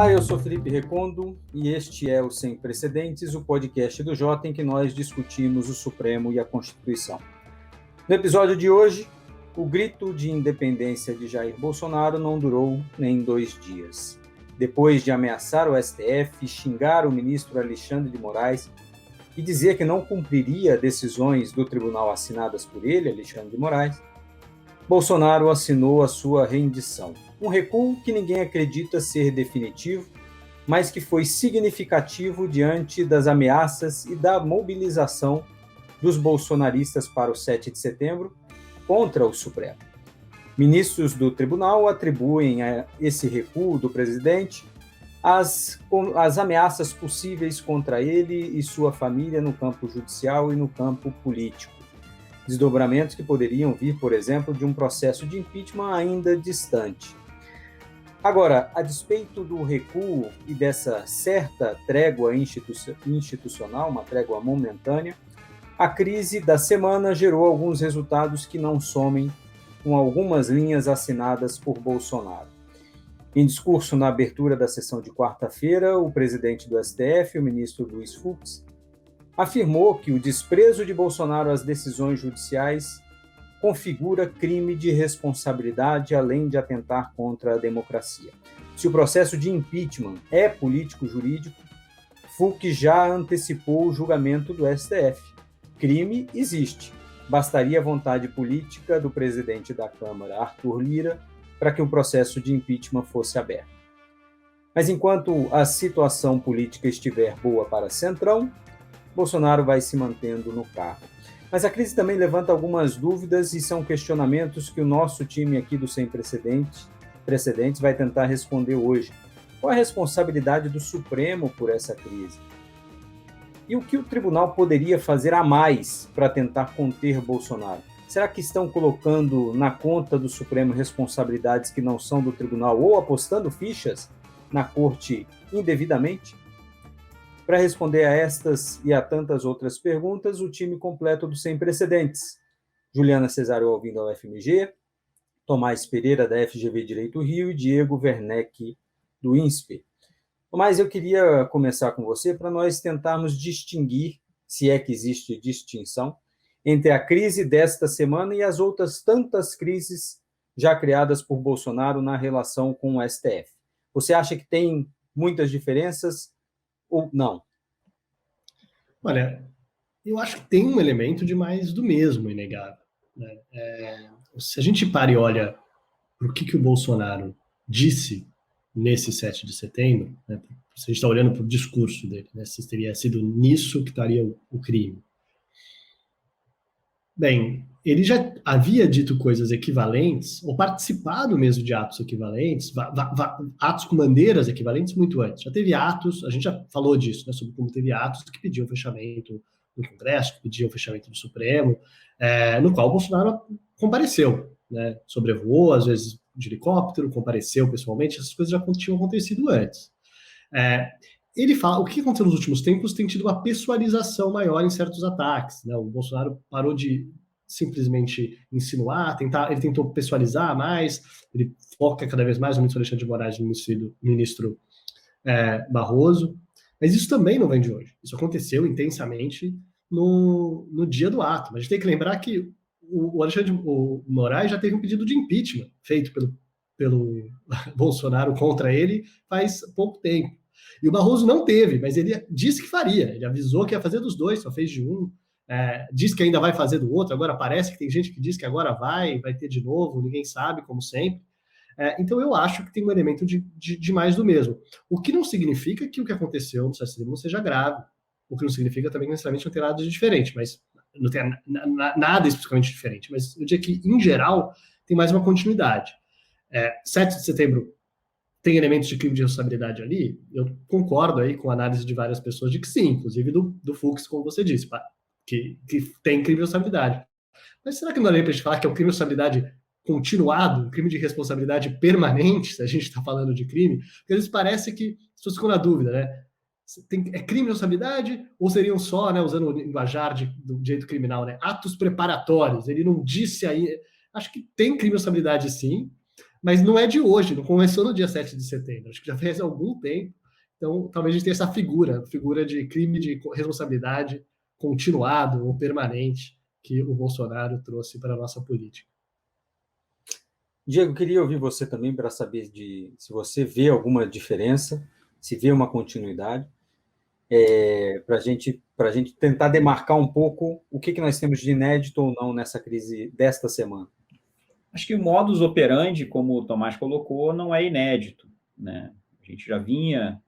Olá, eu sou Felipe Recondo e este é o Sem Precedentes, o podcast do Jota em que nós discutimos o Supremo e a Constituição. No episódio de hoje, o grito de independência de Jair Bolsonaro não durou nem 2 dias. Depois de ameaçar o STF, xingar o ministro Alexandre de Moraes e dizer que não cumpriria decisões do tribunal assinadas por ele, Alexandre de Moraes, Bolsonaro assinou a sua rendição. Um recuo que ninguém acredita ser definitivo, mas que foi significativo diante das ameaças e da mobilização dos bolsonaristas para o 7 de setembro contra o Supremo. Ministros do tribunal atribuem a esse recuo do presidente as ameaças possíveis contra ele e sua família no campo judicial e no campo político. Desdobramentos que poderiam vir, por exemplo, de um processo de impeachment ainda distante. Agora, a despeito do recuo e dessa certa trégua institucional, uma trégua momentânea, a crise da semana gerou alguns resultados que não somem com algumas linhas assinadas por Bolsonaro. Em discurso na abertura da sessão de quarta-feira, o presidente do STF, o ministro Luiz Fux, afirmou que o desprezo de Bolsonaro às decisões judiciais configura crime de responsabilidade, além de atentar contra a democracia. Se o processo de impeachment é político-jurídico, Fux já antecipou o julgamento do STF. Crime existe. Bastaria a vontade política do presidente da Câmara, Arthur Lira, para que o processo de impeachment fosse aberto. Mas enquanto a situação política estiver boa para Centrão, Bolsonaro vai se mantendo no cargo. Mas a crise também levanta algumas dúvidas e são questionamentos que o nosso time aqui do Sem Precedentes vai tentar responder hoje. Qual a responsabilidade do Supremo por essa crise? E o que o tribunal poderia fazer a mais para tentar conter Bolsonaro? Será que estão colocando na conta do Supremo responsabilidades que não são do tribunal ou apostando fichas na corte indevidamente? Para responder a estas e a tantas outras perguntas, o time completo do Sem Precedentes. Juliana Cesário Alvim da UFMG, Tomás Pereira da FGV Direito Rio e Diego Werneck do INSPER. Mas eu queria começar com você para nós tentarmos distinguir, se é que existe distinção, entre a crise desta semana e as outras tantas crises já criadas por Bolsonaro na relação com o STF. Você acha que tem muitas diferenças ou não? Olha, eu acho que tem um elemento de mais do mesmo, inegável, né? Se a gente para e olha para o que o Bolsonaro disse nesse 7 de setembro, né, se a gente está olhando para o discurso dele, né, se teria sido nisso que estaria o crime. Bem, ele já havia dito coisas equivalentes, ou participado mesmo de atos equivalentes, atos com bandeiras equivalentes muito antes. Já teve atos, a gente já falou disso, né, sobre como teve atos que pediam fechamento do Congresso, que pediam fechamento do Supremo, no qual o Bolsonaro compareceu, né, sobrevoou, às vezes de helicóptero, compareceu pessoalmente, essas coisas já tinham acontecido antes. Ele fala, o que aconteceu nos últimos tempos tem tido uma pessoalização maior em certos ataques, né? O Bolsonaro parou de simplesmente insinuar, ele tentou pessoalizar mais, ele foca cada vez mais no ministro Alexandre de Moraes e no ministro Barroso, mas isso também não vem de hoje. Isso aconteceu intensamente no dia do ato, mas a gente tem que lembrar que o Alexandre de Moraes já teve um pedido de impeachment feito pelo Bolsonaro contra ele faz pouco tempo. E o Barroso não teve, mas ele disse que faria. Ele avisou que ia fazer dos dois, só fez de um. Disse que ainda vai fazer do outro. Agora parece que tem gente que diz que agora vai ter de novo, ninguém sabe, como sempre. Então eu acho que tem um elemento de mais do mesmo. O que não significa que o que aconteceu no STF não seja grave. O que não significa também necessariamente não ter nada de diferente, mas não tem nada especificamente diferente. Mas eu diria que, em geral, tem mais uma continuidade. 7 de setembro tem elementos de crime de responsabilidade ali? Eu concordo aí com a análise de várias pessoas de que sim, inclusive do Fux, como você disse, que tem crime de responsabilidade. Mas será que não é para a gente falar que é um crime de responsabilidade continuado, um crime de responsabilidade permanente, se a gente está falando de crime? Porque às vezes parece que as pessoas ficam na dúvida, né? É crime de responsabilidade ou seriam só, né, usando o linguajar do direito criminal, né, atos preparatórios? Ele não disse aí. Acho que tem crime de responsabilidade sim, Mas não é de hoje, não começou no dia 7 de setembro, acho que já fez algum tempo. Então, talvez a gente tenha essa figura de crime de responsabilidade continuado ou permanente que o Bolsonaro trouxe para a nossa política. Diego, queria ouvir você também para saber se você vê alguma diferença, se vê uma continuidade, para a gente tentar demarcar um pouco o que nós temos de inédito ou não nessa crise desta semana. Acho que o modus operandi, como o Tomás colocou, não é inédito, né? A gente já vinha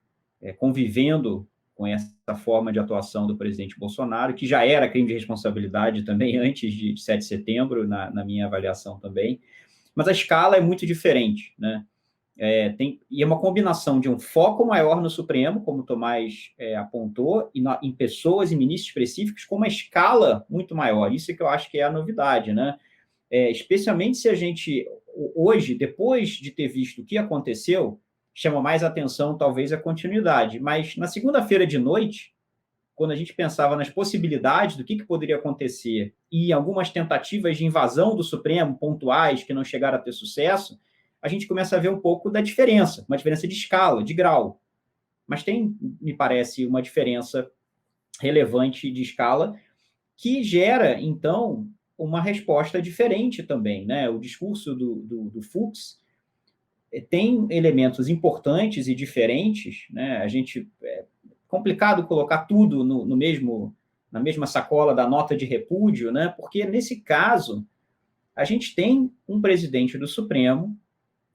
convivendo com essa forma de atuação do presidente Bolsonaro, que já era crime de responsabilidade também antes de 7 de setembro, na minha avaliação também, mas a escala é muito diferente, né? E é uma combinação de um foco maior no Supremo, como o Tomás apontou, em pessoas e ministros específicos, com uma escala muito maior. Isso é que eu acho que é a novidade, né? Especialmente se a gente, hoje, depois de ter visto o que aconteceu, chama mais atenção, talvez, a continuidade. Mas na segunda-feira de noite, quando a gente pensava nas possibilidades do que poderia acontecer e algumas tentativas de invasão do Supremo, pontuais, que não chegaram a ter sucesso, a gente começa a ver um pouco da diferença, uma diferença de escala, de grau. Mas tem, me parece, uma diferença relevante de escala que gera, então, uma resposta diferente também, né? O discurso do Fux tem elementos importantes e diferentes, né? A gente complicado colocar tudo na mesma sacola da nota de repúdio, né? Porque nesse caso a gente tem um presidente do Supremo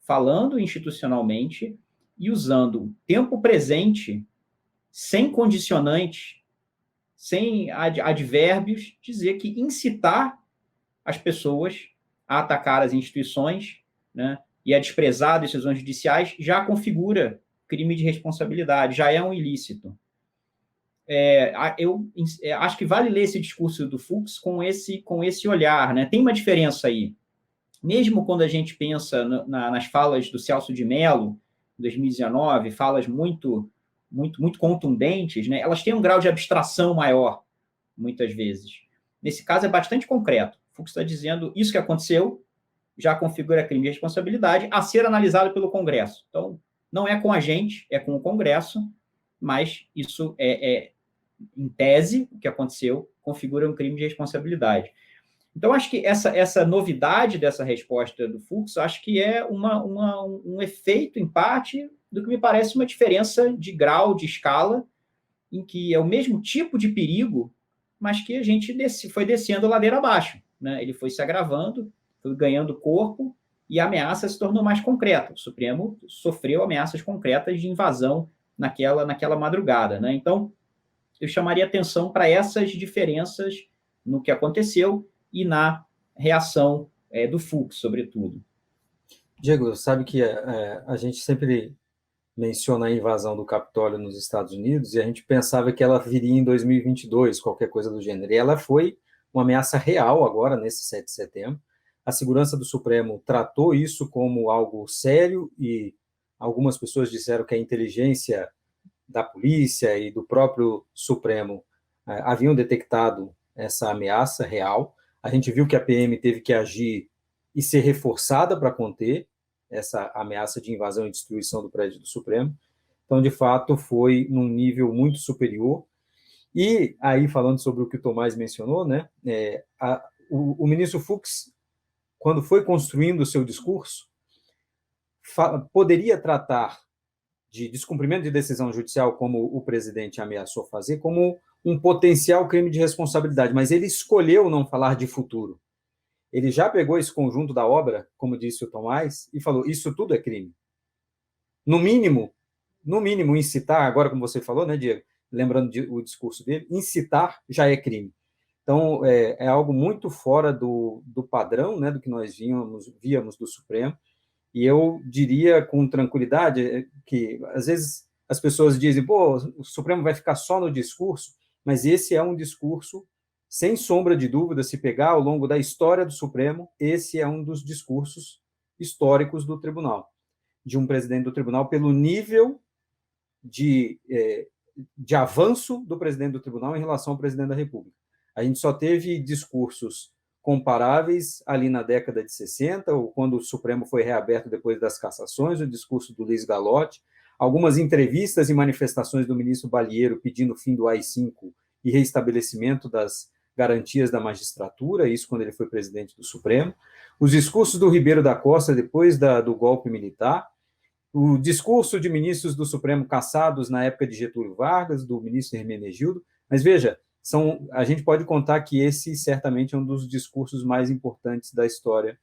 falando institucionalmente e usando tempo presente, sem condicionante, sem advérbios, dizer que incitar as pessoas a atacar as instituições, né, e a desprezar decisões judiciais já configura crime de responsabilidade, já é um ilícito. Eu acho que vale ler esse discurso do Fux com esse olhar, né? Tem uma diferença aí. Mesmo quando a gente pensa nas falas do Celso de Mello, em 2019, falas muito contundentes, né? Elas têm um grau de abstração maior, muitas vezes. Nesse caso, é bastante concreto. O Fux está dizendo isso que aconteceu já configura crime de responsabilidade a ser analisado pelo Congresso. Então, não é com a gente, é com o Congresso, mas isso em tese, o que aconteceu configura um crime de responsabilidade. Então, acho que essa novidade dessa resposta do Fux, acho que é um efeito, em parte, do que me parece uma diferença de grau, de escala, em que é o mesmo tipo de perigo, mas que a gente foi descendo ladeira abaixo, né? Ele foi se agravando, foi ganhando corpo, e a ameaça se tornou mais concreta. O Supremo sofreu ameaças concretas de invasão naquela madrugada, né? Então, eu chamaria atenção para essas diferenças no que aconteceu e na reação do Fux, sobretudo. Diego, sabe que a gente sempre menciona a invasão do Capitólio nos Estados Unidos e a gente pensava que ela viria em 2022, qualquer coisa do gênero. E ela foi uma ameaça real agora, nesse 7 de setembro. A segurança do Supremo tratou isso como algo sério e algumas pessoas disseram que a inteligência da polícia e do próprio Supremo haviam detectado essa ameaça real. A gente viu que a PM teve que agir e ser reforçada para conter essa ameaça de invasão e destruição do prédio do Supremo. Então, de fato, foi num nível muito superior. E aí, falando sobre o que o Tomás mencionou, né, o ministro Fux, quando foi construindo o seu discurso, poderia tratar de descumprimento de decisão judicial, como o presidente ameaçou fazer, como um potencial crime de responsabilidade, mas ele escolheu não falar de futuro. Ele já pegou esse conjunto da obra, como disse o Tomás, e falou, isso tudo é crime. No mínimo, incitar, agora como você falou, né, Diego, lembrando o discurso dele, incitar já é crime. Então, é algo muito fora do padrão, né, do que nós víamos do Supremo, e eu diria com tranquilidade que, às vezes, as pessoas dizem, pô, o Supremo vai ficar só no discurso, mas esse é um discurso, sem sombra de dúvida, se pegar ao longo da história do Supremo, esse é um dos discursos históricos do tribunal, de um presidente do tribunal, pelo nível de avanço do presidente do tribunal em relação ao presidente da República. A gente só teve discursos comparáveis ali na década de 60, ou quando o Supremo foi reaberto depois das cassações, o discurso do Luiz Gallotti, algumas entrevistas e manifestações do ministro Balieiro pedindo o fim do AI-5 e reestabelecimento das garantias da magistratura, isso quando ele foi presidente do Supremo, os discursos do Ribeiro da Costa depois do golpe militar, o discurso de ministros do Supremo cassados na época de Getúlio Vargas, do ministro Hermenegildo, mas veja, a gente pode contar que esse certamente é um dos discursos mais importantes da história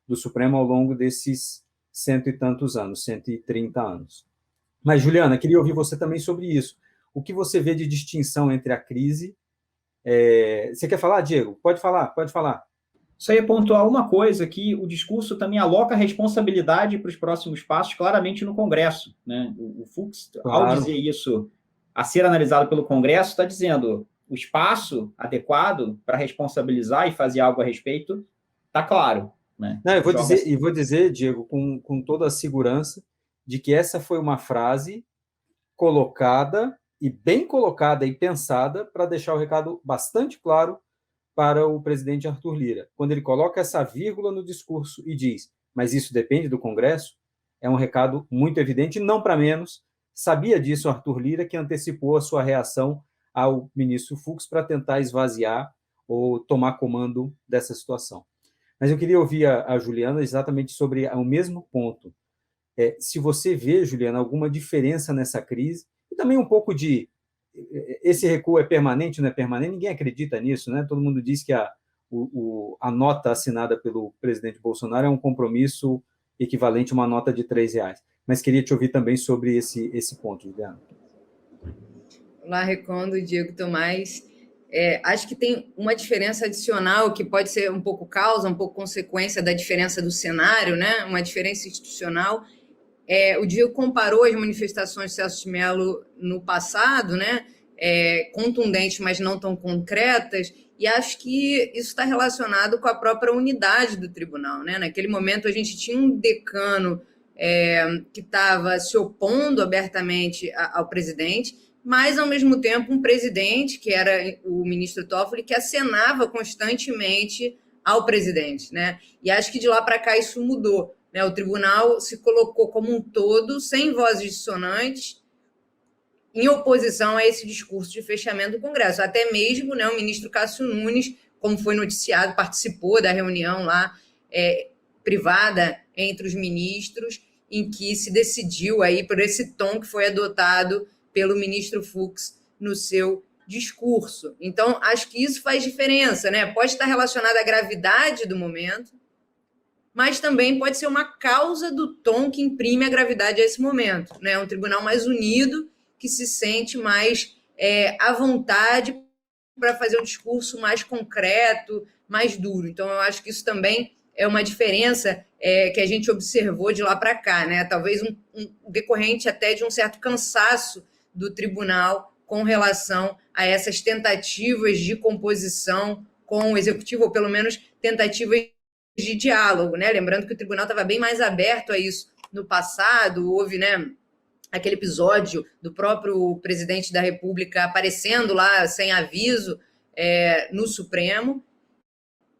do Supremo ao longo desses 100 e tantos anos, 130 anos. Mas, Juliana, queria ouvir você também sobre isso. O que você vê de distinção entre a crise... Você quer falar, Diego? Pode falar, pode falar. Só ia pontuar uma coisa, que o discurso também aloca a responsabilidade para os próximos passos claramente no Congresso, né? O Fux, claro, ao dizer isso, a ser analisado pelo Congresso, está dizendo o espaço adequado para responsabilizar e fazer algo a respeito está claro, né? Não, eu vou dizer, Diego, com toda a segurança, de que essa foi uma frase colocada, e bem colocada e pensada, para deixar o recado bastante claro para o presidente Arthur Lira. Quando ele coloca essa vírgula no discurso e diz, mas isso depende do Congresso, é um recado muito evidente, não para menos. Sabia disso Arthur Lira, que antecipou a sua reação ao ministro Fux para tentar esvaziar ou tomar comando dessa situação. Mas eu queria ouvir a Juliana exatamente sobre o mesmo ponto. Se você vê, Juliana, alguma diferença nessa crise, e também um pouco de esse recuo é permanente, não é permanente? Ninguém acredita nisso, né? Todo mundo diz que a nota assinada pelo presidente Bolsonaro é um compromisso equivalente a uma nota de R$3. Mas queria te ouvir também sobre esse ponto, Juliana. Olá, Recondo, Diego, Tomás. Acho que tem uma diferença adicional que pode ser um pouco causa, um pouco consequência da diferença do cenário, né? Uma diferença institucional. O Diego comparou as manifestações de Celso de Mello no passado, né? Contundentes, mas não tão concretas, e acho que isso está relacionado com a própria unidade do tribunal, né? Naquele momento, a gente tinha um decano que estava se opondo abertamente ao presidente, mas, ao mesmo tempo, um presidente, que era o ministro Toffoli, que acenava constantemente ao presidente, né? E acho que de lá para cá isso mudou. O tribunal se colocou como um todo, sem vozes dissonantes, em oposição a esse discurso de fechamento do Congresso. Até mesmo o ministro Cássio Nunes, como foi noticiado, participou da reunião lá privada entre os ministros, em que se decidiu aí por esse tom que foi adotado pelo ministro Fux no seu discurso. Então, acho que isso faz diferença, né? Pode estar relacionado à gravidade do momento, mas também pode ser uma causa do tom que imprime a gravidade a esse momento, né? Um tribunal mais unido, que se sente mais à vontade para fazer um discurso mais concreto, mais duro. Então, eu acho que isso também é uma diferença que a gente observou de lá para cá, né? Talvez um decorrente até de um certo cansaço do tribunal com relação a essas tentativas de composição com o executivo, ou pelo menos tentativas de diálogo, né? Lembrando que o tribunal estava bem mais aberto a isso no passado, houve, né, aquele episódio do próprio presidente da República aparecendo lá sem aviso no Supremo,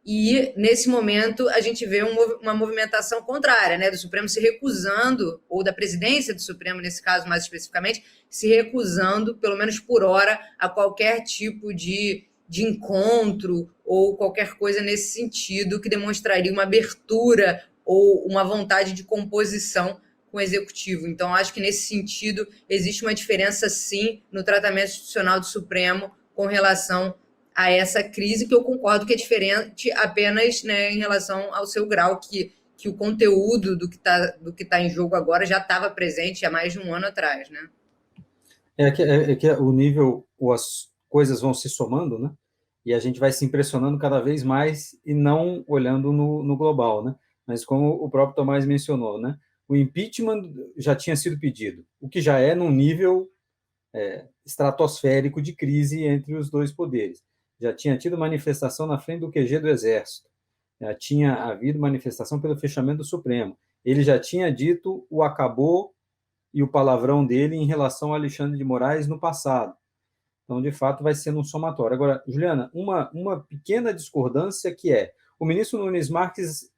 e nesse momento a gente vê uma movimentação contrária, né, do Supremo se recusando, ou da presidência do Supremo, nesse caso mais especificamente, se recusando, pelo menos por hora, a qualquer tipo de encontro ou qualquer coisa nesse sentido que demonstraria uma abertura ou uma vontade de composição com o executivo. Então, acho que nesse sentido existe uma diferença, sim, no tratamento institucional do Supremo com relação a essa crise, que eu concordo que é diferente apenas, né, em relação ao seu grau, que o conteúdo do que tá em jogo agora já estava presente há mais de um ano atrás, né? Que o nível, as coisas vão se somando, né? E a gente vai se impressionando cada vez mais e não olhando no global, né? Mas como o próprio Tomás mencionou, né? O impeachment já tinha sido pedido, o que já é num nível estratosférico de crise entre os dois poderes. Já tinha tido manifestação na frente do QG do Exército, já tinha havido manifestação pelo fechamento do Supremo. Ele já tinha dito o acabou e o palavrão dele em relação a Alexandre de Moraes no passado. Então, de fato, vai sendo um somatório. Agora, Juliana, uma pequena discordância que O ministro Nunes Marques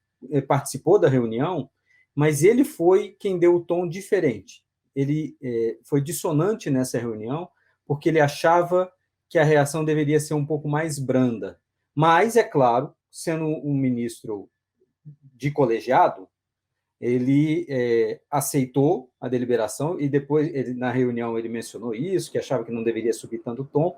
participou da reunião, mas ele foi quem deu o tom diferente. Ele foi dissonante nessa reunião, porque ele achava que a reação deveria ser um pouco mais branda. Mas, é claro, sendo um ministro de colegiado, ele aceitou a deliberação e depois, na reunião, ele mencionou isso, que achava que não deveria subir tanto o tom.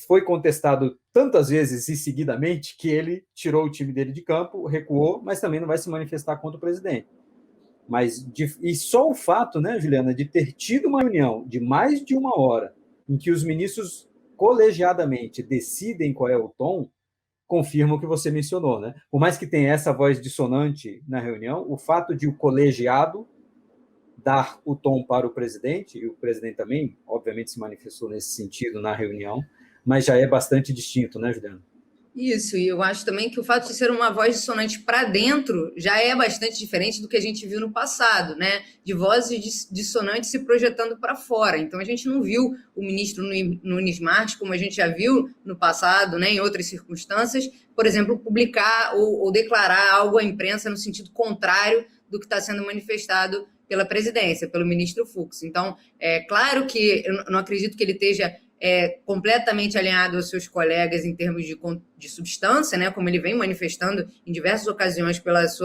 Foi contestado tantas vezes e seguidamente que ele tirou o time dele de campo, recuou, mas também não vai se manifestar contra o presidente. E só o fato, né, Juliana, de ter tido uma reunião de mais de 1 hora, em que os ministros colegiadamente decidem qual é o tom, confirma o que você mencionou, né? Por mais que tenha essa voz dissonante na reunião, o fato de o colegiado dar o tom para o presidente, e o presidente também, obviamente, se manifestou nesse sentido na reunião, mas já é bastante distinto, né, Juliana? Isso, e eu acho também que o fato de ser uma voz dissonante para dentro já é bastante diferente do que a gente viu no passado, né? De vozes dissonantes se projetando para fora. Então, a gente não viu o ministro Nunes Marques, como a gente já viu no passado, né, em outras circunstâncias, por exemplo, publicar ou declarar algo à imprensa no sentido contrário do que está sendo manifestado pela presidência, pelo ministro Fux. Então, é claro que eu não acredito que ele esteja completamente alinhado aos seus colegas em termos de substância, né, como ele vem manifestando em diversas ocasiões pelos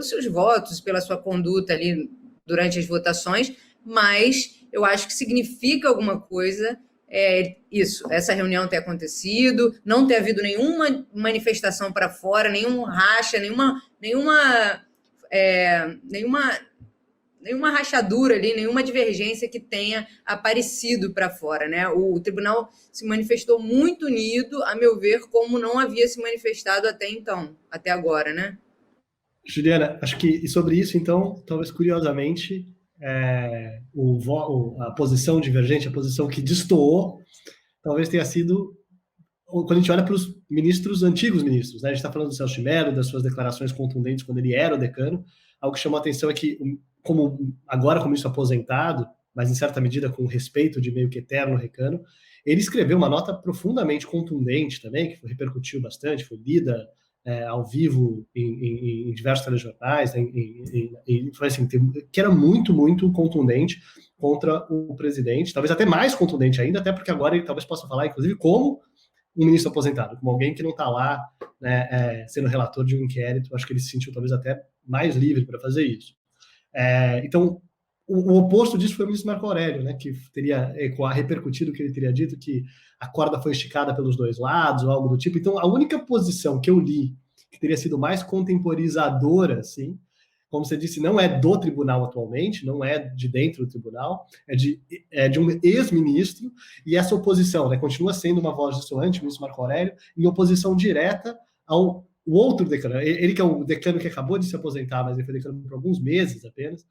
seus votos, pela sua conduta ali durante as votações, mas eu acho que significa alguma coisa essa reunião ter acontecido, não ter havido nenhuma manifestação para fora, nenhum racha, nenhuma rachadura ali, nenhuma divergência que tenha aparecido para fora, né? O tribunal se manifestou muito unido, a meu ver, como não havia se manifestado até então, até agora, né? Juliana, acho que sobre isso, então, talvez curiosamente, a posição divergente, a posição que destoou, talvez tenha sido quando a gente olha para os antigos ministros, né? A gente está falando do Celso de Mello, das suas declarações contundentes quando ele era o decano. Algo que chamou a atenção é que, como ministro aposentado, mas em certa medida com respeito de meio que eterno recano, ele escreveu uma nota profundamente contundente também, que repercutiu bastante, foi lida ao vivo em diversos telejornais, foi assim, que era muito, muito contundente contra o presidente, talvez até mais contundente ainda, até porque agora ele talvez possa falar, inclusive, como um ministro aposentado, como alguém que não está lá, né, sendo relator de um inquérito. Acho que ele se sentiu talvez até mais livre para fazer isso. Então, o oposto disso foi o ministro Marco Aurélio, né, que teria repercutido o que ele teria dito, que a corda foi esticada pelos dois lados, ou algo do tipo. Então, a única posição que eu li que teria sido mais contemporizadora, assim, como você disse, não é do tribunal atualmente, não é de dentro do tribunal, é de um ex-ministro, e essa oposição, né, continua sendo uma voz dissonante, o ministro Marco Aurélio, em oposição direta ao outro decano. Ele que é o decano que acabou de se aposentar, mas ele foi decano por alguns meses apenas,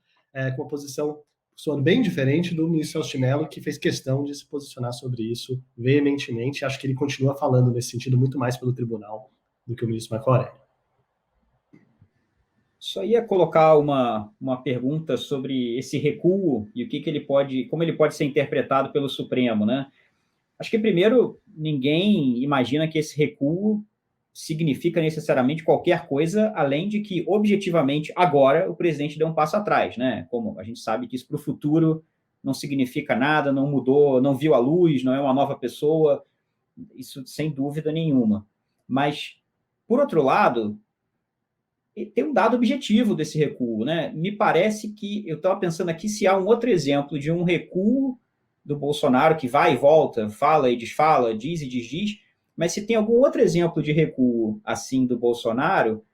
com uma posição soando bem diferente do ministro Celso de Mello, que fez questão de se posicionar sobre isso veementemente. Acho que ele continua falando nesse sentido muito mais pelo tribunal do que o ministro Marco Aurélio. Só ia colocar uma pergunta sobre esse recuo e como ele pode ser interpretado pelo Supremo, né? Acho que, primeiro, ninguém imagina que esse recuo significa necessariamente qualquer coisa, além de que, objetivamente, agora o presidente deu um passo atrás, né? Como a gente sabe que isso para o futuro não significa nada, não mudou, não viu a luz, não é uma nova pessoa, isso sem dúvida nenhuma. Mas, por outro lado, tem um dado objetivo desse recuo, né? Me parece que, eu estava pensando aqui se há um outro exemplo de um recuo do Bolsonaro que vai e volta, fala e desfala, diz e desdiz, mas se tem algum outro exemplo de recuo assim do Bolsonaro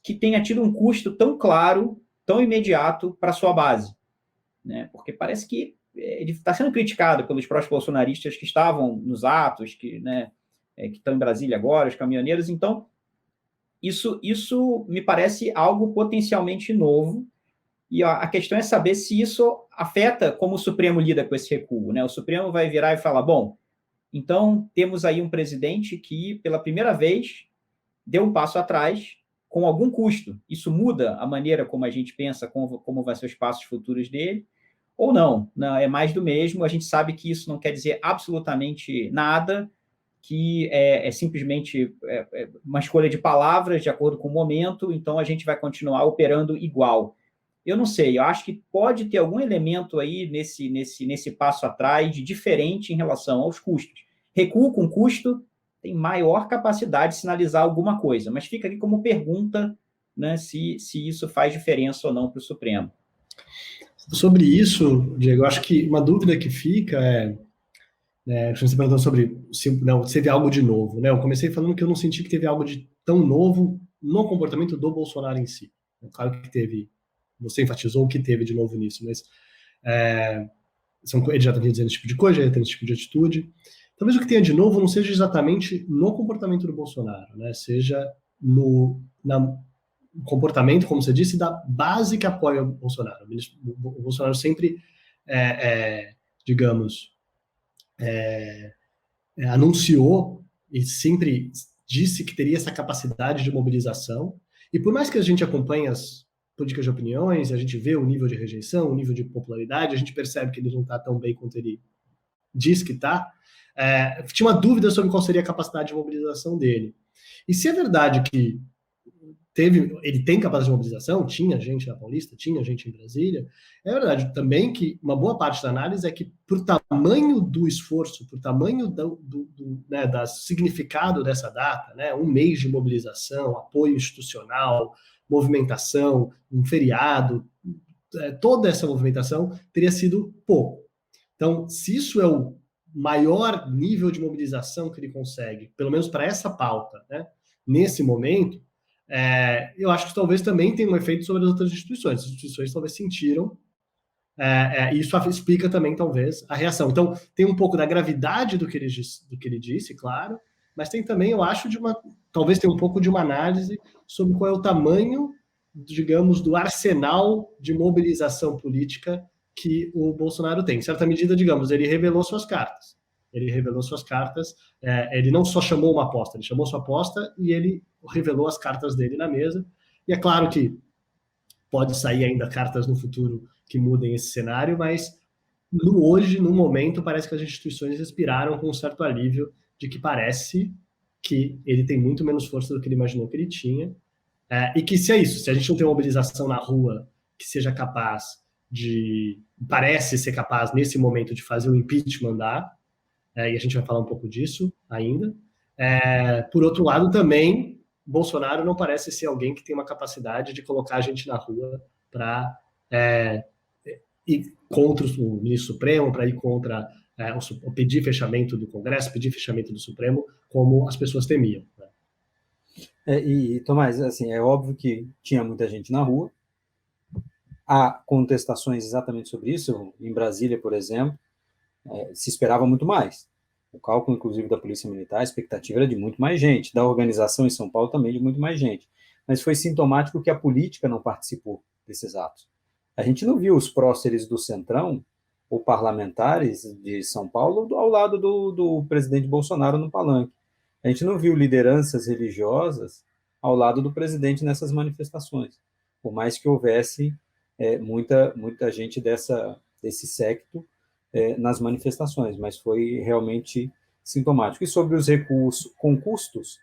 que tenha tido um custo tão claro, tão imediato para a sua base, né? Porque parece que ele está sendo criticado pelos próprios bolsonaristas que estavam nos atos, que estão em Brasília agora, os caminhoneiros. Então, isso me parece algo potencialmente novo, e a questão é saber se isso afeta como o Supremo lida com esse recuo, né? O Supremo vai virar e falar, bom, então temos aí um presidente que, pela primeira vez, deu um passo atrás com algum custo. Isso muda a maneira como a gente pensa, como vão ser os passos futuros dele, ou não? Não, é mais do mesmo. A gente sabe que isso não quer dizer absolutamente nada, que é simplesmente uma escolha de palavras de acordo com o momento, então a gente vai continuar operando igual. Eu não sei, eu acho que pode ter algum elemento aí nesse passo atrás de diferente em relação aos custos. Recuo com custo tem maior capacidade de sinalizar alguma coisa, mas fica aqui como pergunta, né, se isso faz diferença ou não para o Supremo. Sobre isso, Diego, eu acho que uma dúvida que fica você perguntou sobre se teve algo de novo, né? Eu comecei falando que eu não senti que teve algo de tão novo no comportamento do Bolsonaro em si. Claro que teve, você enfatizou o que teve de novo nisso, mas ele já estava dizendo esse tipo de coisa, já está esse tipo de atitude. Talvez o que tenha de novo não seja exatamente no comportamento do Bolsonaro, né? Seja no comportamento, como você disse, da base que apoia o Bolsonaro. O Bolsonaro sempre, digamos, anunciou e sempre disse que teria essa capacidade de mobilização. E por mais que a gente acompanhe as políticas de opiniões, a gente vê o nível de rejeição, o nível de popularidade, a gente percebe que ele não está tão bem quanto ele diz que está. Tinha uma dúvida sobre qual seria a capacidade de mobilização dele. E se é verdade que ele tem capacidade de mobilização, tinha gente na Paulista, tinha gente em Brasília, é verdade também que uma boa parte da análise é que, por tamanho do esforço, por tamanho do significado dessa data, né, um mês de mobilização, apoio institucional, movimentação, um feriado, toda essa movimentação teria sido pouco. Então, se isso é o maior nível de mobilização que ele consegue, pelo menos para essa pauta, né, nesse momento, eu acho que talvez também tenha um efeito sobre as outras instituições. As instituições talvez sentiram, e isso explica também, talvez, a reação. Então, tem um pouco da gravidade do que ele disse, claro, mas tem também, eu acho, talvez tenha um pouco de uma análise sobre qual é o tamanho, digamos, do arsenal de mobilização política que o Bolsonaro tem. Em certa medida, digamos, ele revelou suas cartas. Ele não só chamou uma aposta, ele chamou sua aposta e ele revelou as cartas dele na mesa. E é claro que pode sair ainda cartas no futuro que mudem esse cenário, mas hoje, no momento, parece que as instituições respiraram com um certo alívio de que parece que ele tem muito menos força do que ele imaginou que ele tinha. E que se é isso, se a gente não tem uma mobilização na rua que seja capaz parece ser capaz, nesse momento, de fazer o impeachment andar, e a gente vai falar um pouco disso ainda. Por outro lado, também, Bolsonaro não parece ser alguém que tem uma capacidade de colocar a gente na rua para ir contra o ministro Supremo, para ir contra pedir fechamento do Congresso, pedir fechamento do Supremo, como as pessoas temiam. Né? Tomás, assim, é óbvio que tinha muita gente na rua. Há contestações exatamente sobre isso. Em Brasília, por exemplo, se esperava muito mais. O cálculo, inclusive, da Polícia Militar, a expectativa era de muito mais gente. Da organização em São Paulo também de muito mais gente. Mas foi sintomático que a política não participou desses atos. A gente não viu os próceres do Centrão ou parlamentares de São Paulo ao lado do presidente Bolsonaro no palanque. A gente não viu lideranças religiosas ao lado do presidente nessas manifestações. Por mais que houvesse muita gente desse séquito nas manifestações, mas foi realmente sintomático. E sobre os recuos com custos,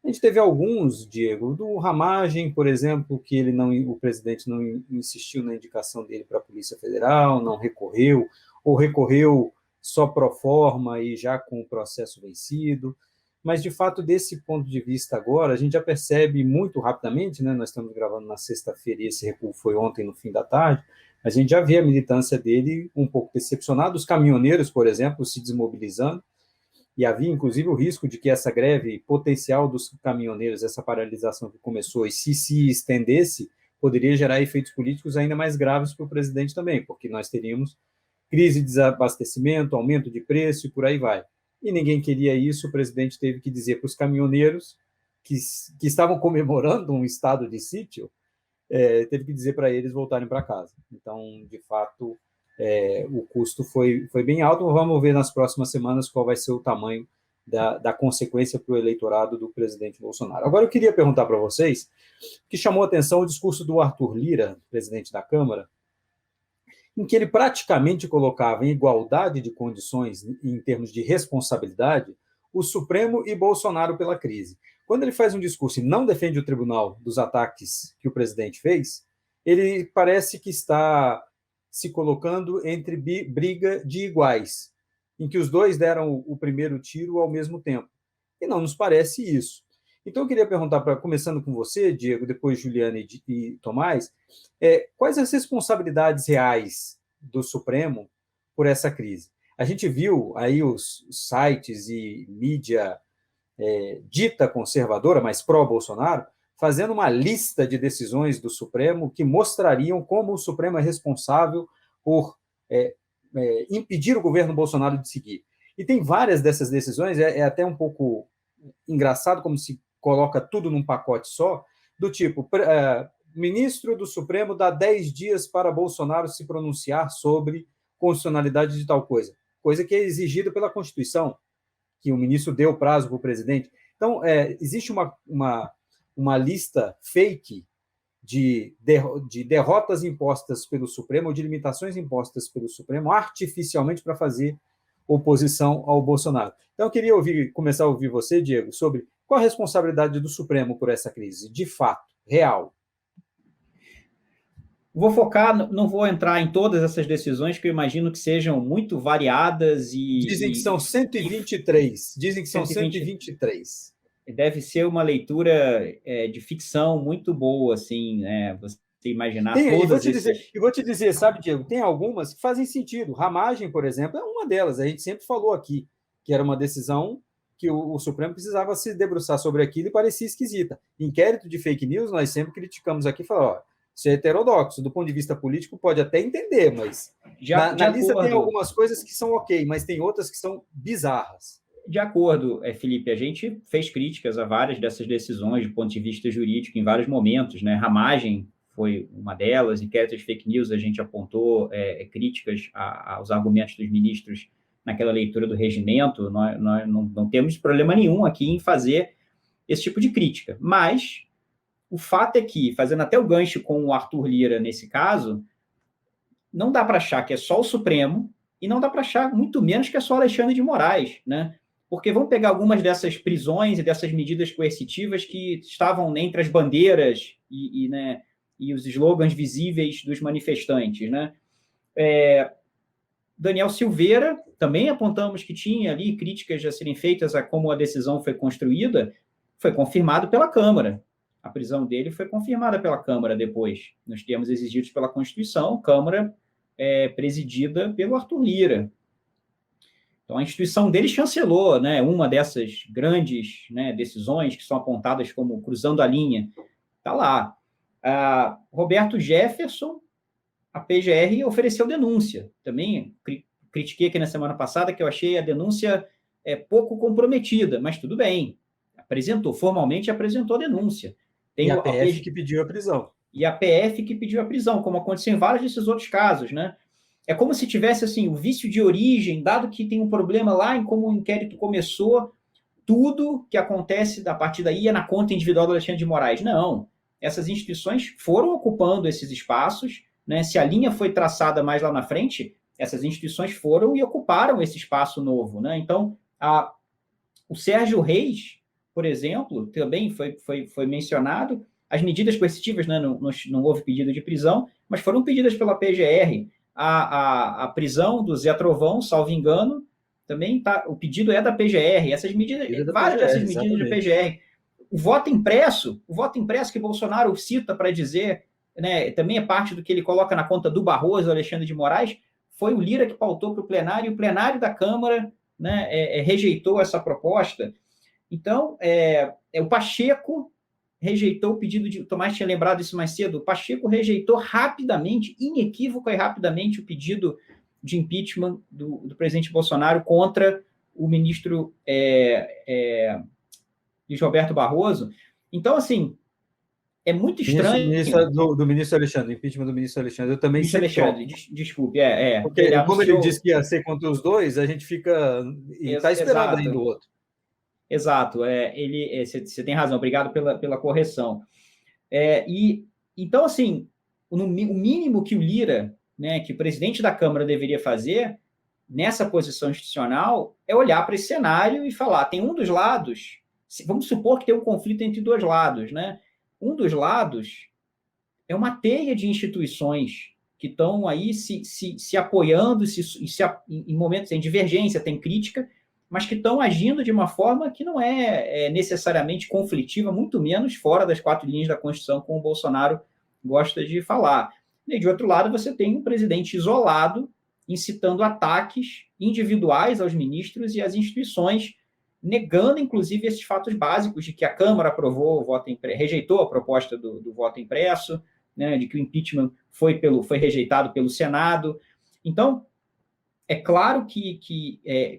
a gente teve alguns, Diego, do Ramagem, por exemplo, que o presidente não insistiu na indicação dele para a Polícia Federal, não recorreu, ou recorreu só pro forma e já com o processo vencido. Mas, de fato, desse ponto de vista agora, a gente já percebe muito rapidamente, né? Nós estamos gravando na sexta-feira e esse recuo foi ontem, no fim da tarde, a gente já vê a militância dele um pouco decepcionada, os caminhoneiros, por exemplo, se desmobilizando, e havia, inclusive, o risco de que essa greve potencial dos caminhoneiros, essa paralisação que começou, e se estendesse, poderia gerar efeitos políticos ainda mais graves para o presidente também, porque nós teríamos crise de desabastecimento, aumento de preço e por aí vai. E ninguém queria isso, o presidente teve que dizer para os caminhoneiros que estavam comemorando um estado de sítio, teve que dizer para eles voltarem para casa. Então, de fato, o custo foi bem alto. Vamos ver nas próximas semanas qual vai ser o tamanho da consequência para o eleitorado do presidente Bolsonaro. Agora, eu queria perguntar para vocês, que chamou a atenção o discurso do Arthur Lira, presidente da Câmara, em que ele praticamente colocava em igualdade de condições, em termos de responsabilidade, o Supremo e Bolsonaro pela crise. Quando ele faz um discurso e não defende o tribunal dos ataques que o presidente fez, ele parece que está se colocando entre briga de iguais, em que os dois deram o primeiro tiro ao mesmo tempo. E não nos parece isso. Então, eu queria perguntar, começando com você, Diego, depois Juliana e Tomás, quais as responsabilidades reais do Supremo por essa crise? A gente viu aí os sites e mídia dita conservadora, mas pró-Bolsonaro, fazendo uma lista de decisões do Supremo que mostrariam como o Supremo é responsável por impedir o governo Bolsonaro de seguir. E tem várias dessas decisões, é até um pouco engraçado como se coloca tudo num pacote só, do tipo, ministro do Supremo dá 10 dias para Bolsonaro se pronunciar sobre constitucionalidade de tal coisa que é exigida pela Constituição, que o ministro deu prazo para o presidente. Então, existe uma lista fake de derrotas impostas pelo Supremo, ou de limitações impostas pelo Supremo, artificialmente para fazer oposição ao Bolsonaro. Então, eu queria começar a ouvir você, Diego, sobre qual a responsabilidade do Supremo por essa crise, de fato, real. Vou focar, não vou entrar em todas essas decisões, que eu imagino que sejam muito variadas e... Dizem que são 123. Dizem que são 123. Deve ser uma leitura de ficção muito boa, assim, você imaginar todas essas... E vou te dizer, sabe, Diego, tem algumas que fazem sentido. Ramagem, por exemplo, é uma delas. A gente sempre falou aqui que era uma decisão que o Supremo precisava se debruçar sobre aquilo e parecia esquisita. Inquérito de fake news, nós sempre criticamos aqui, falando, isso é heterodoxo. Do ponto de vista político, pode até entender, mas na lista tem algumas coisas que são ok, mas tem outras que são bizarras. De acordo, Felipe, a gente fez críticas a várias dessas decisões do ponto de vista jurídico em vários momentos, né? Ramagem foi uma delas, inquérito de fake news, a gente apontou críticas aos argumentos dos ministros naquela leitura do regimento. Nós não temos problema nenhum aqui em fazer esse tipo de crítica, mas o fato é que, fazendo até o gancho com o Arthur Lira nesse caso, não dá para achar que é só o Supremo e não dá para achar muito menos que é só Alexandre de Moraes, né? Porque vamos pegar algumas dessas prisões e dessas medidas coercitivas que estavam entre as bandeiras e os slogans visíveis dos manifestantes, né? Daniel Silveira, também apontamos que tinha ali críticas a serem feitas a como a decisão foi construída, foi confirmado pela Câmara. A prisão dele foi confirmada pela Câmara depois, nos termos exigidos pela Constituição, Câmara presidida pelo Arthur Lira. Então, a instituição dele chancelou, né, uma dessas grandes, né, decisões que são apontadas como cruzando a linha. Está lá. Roberto Jefferson, a PGR ofereceu denúncia. Também critiquei aqui na semana passada que eu achei a denúncia pouco comprometida, mas tudo bem. Formalmente apresentou a denúncia. Tem a PF que pediu a prisão. E a PF que pediu a prisão, como aconteceu em vários desses outros casos, né? É como se tivesse, assim, o vício de origem, dado que tem um problema lá em como o inquérito começou, tudo que acontece a partir daí é na conta individual do Alexandre de Moraes. Não. Essas instituições foram ocupando esses espaços, né? Se a linha foi traçada mais lá na frente, essas instituições foram e ocuparam esse espaço novo, né? Então, o Sérgio Reis, por exemplo, também foi mencionado. As medidas coercitivas, né, não houve pedido de prisão, mas foram pedidas pela PGR. A prisão do Zé Trovão, salvo engano, também o pedido é da PGR. Essas medidas, várias dessas medidas de PGR. O voto impresso que Bolsonaro cita para dizer, né, também é parte do que ele coloca na conta do Barroso, Alexandre de Moraes, foi o Lira que pautou para o plenário, e o plenário da Câmara, né, rejeitou essa proposta. Então, o Pacheco rejeitou o pedido de... O Tomás tinha lembrado isso mais cedo. O Pacheco rejeitou rapidamente, inequívoco e rapidamente, o pedido de impeachment do presidente Bolsonaro contra o ministro Luiz Roberto Barroso. Então, assim, é muito estranho... Do ministro Alexandre, impeachment do ministro Alexandre. Eu também ministro Alexandre, desculpe. Porque como ele disse que ia ser contra os dois, a gente fica... E está esperando ainda o outro. Exato, você tem razão, obrigado pela correção. Então, assim, o mínimo que o Lira, né, que o presidente da Câmara deveria fazer, nessa posição institucional é olhar para esse cenário e falar, tem um dos lados, vamos supor que tem um conflito entre dois lados, né? Um dos lados é uma teia de instituições que estão aí se apoiando, em momentos tem divergência, tem crítica, mas que estão agindo de uma forma que não é necessariamente conflitiva, muito menos fora das 4 linhas da Constituição, como o Bolsonaro gosta de falar. E, de outro lado, você tem um presidente isolado, incitando ataques individuais aos ministros e às instituições, negando, inclusive, esses fatos básicos de que a Câmara aprovou o voto rejeitou a proposta do voto impresso, né, de que o impeachment foi rejeitado pelo Senado. Então, é claro que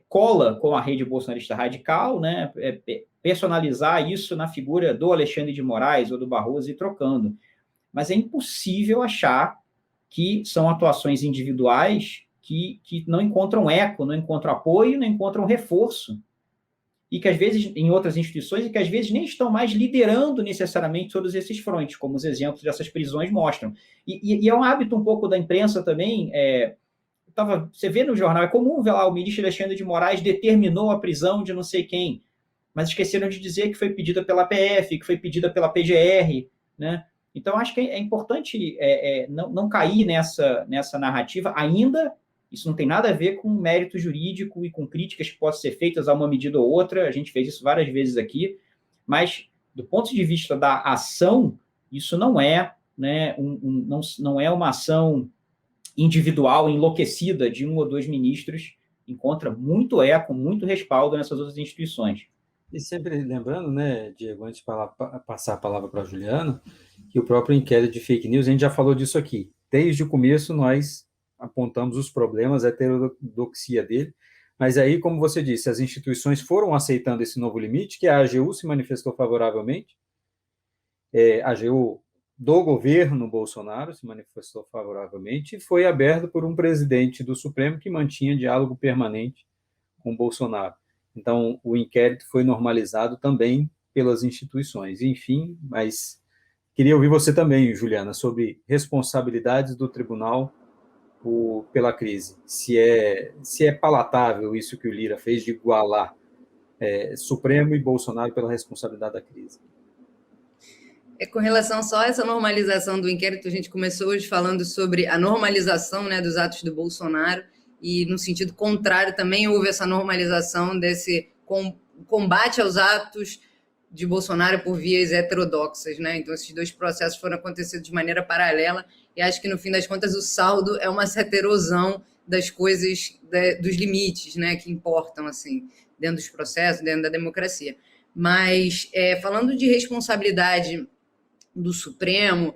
cola com a rede bolsonarista radical, né, personalizar isso na figura do Alexandre de Moraes ou do Barroso e trocando. Mas é impossível achar que são atuações individuais que não encontram eco, não encontram apoio, não encontram reforço, e que às vezes, em outras instituições, e que às vezes nem estão mais liderando necessariamente todos esses frontes, como os exemplos dessas prisões mostram. E é um hábito um pouco da imprensa também, você vê no jornal, é comum ver lá o ministro Alexandre de Moraes determinou a prisão de não sei quem, mas esqueceram de dizer que foi pedida pela PF, que foi pedida pela PGR, né? Então, acho que é importante não cair nessa narrativa ainda. Isso não tem nada a ver com mérito jurídico e com críticas que possam ser feitas a uma medida ou outra, a gente fez isso várias vezes aqui, mas do ponto de vista da ação, isso não é, né, não é uma ação individual, enlouquecida de um ou dois ministros, encontra muito eco, muito respaldo nessas outras instituições. E sempre lembrando, né, Diego, antes de passar a palavra para a Juliana, que o próprio inquérito de fake news, a gente já falou disso aqui. Desde o começo, nós apontamos os problemas, a heterodoxia dele, mas aí, como você disse, as instituições foram aceitando esse novo limite, que a AGU se manifestou favoravelmente, a AGU do governo Bolsonaro se manifestou favoravelmente e foi aberto por um presidente do Supremo que mantinha diálogo permanente com Bolsonaro. Então, o inquérito foi normalizado também pelas instituições. Enfim, mas queria ouvir você também, Juliana, sobre responsabilidades do tribunal pela crise. Se é palatável isso que o Lira fez de igualar Supremo e Bolsonaro pela responsabilidade da crise. Com relação só a essa normalização do inquérito, a gente começou hoje falando sobre a normalização, né, dos atos do Bolsonaro, e no sentido contrário também houve essa normalização desse combate aos atos de Bolsonaro por vias heterodoxas, né? Então esses dois processos foram acontecendo de maneira paralela e acho que no fim das contas o saldo é uma certa erosão das coisas, dos limites, né, que importam assim dentro dos processos, dentro da democracia. Mas falando de responsabilidade do Supremo,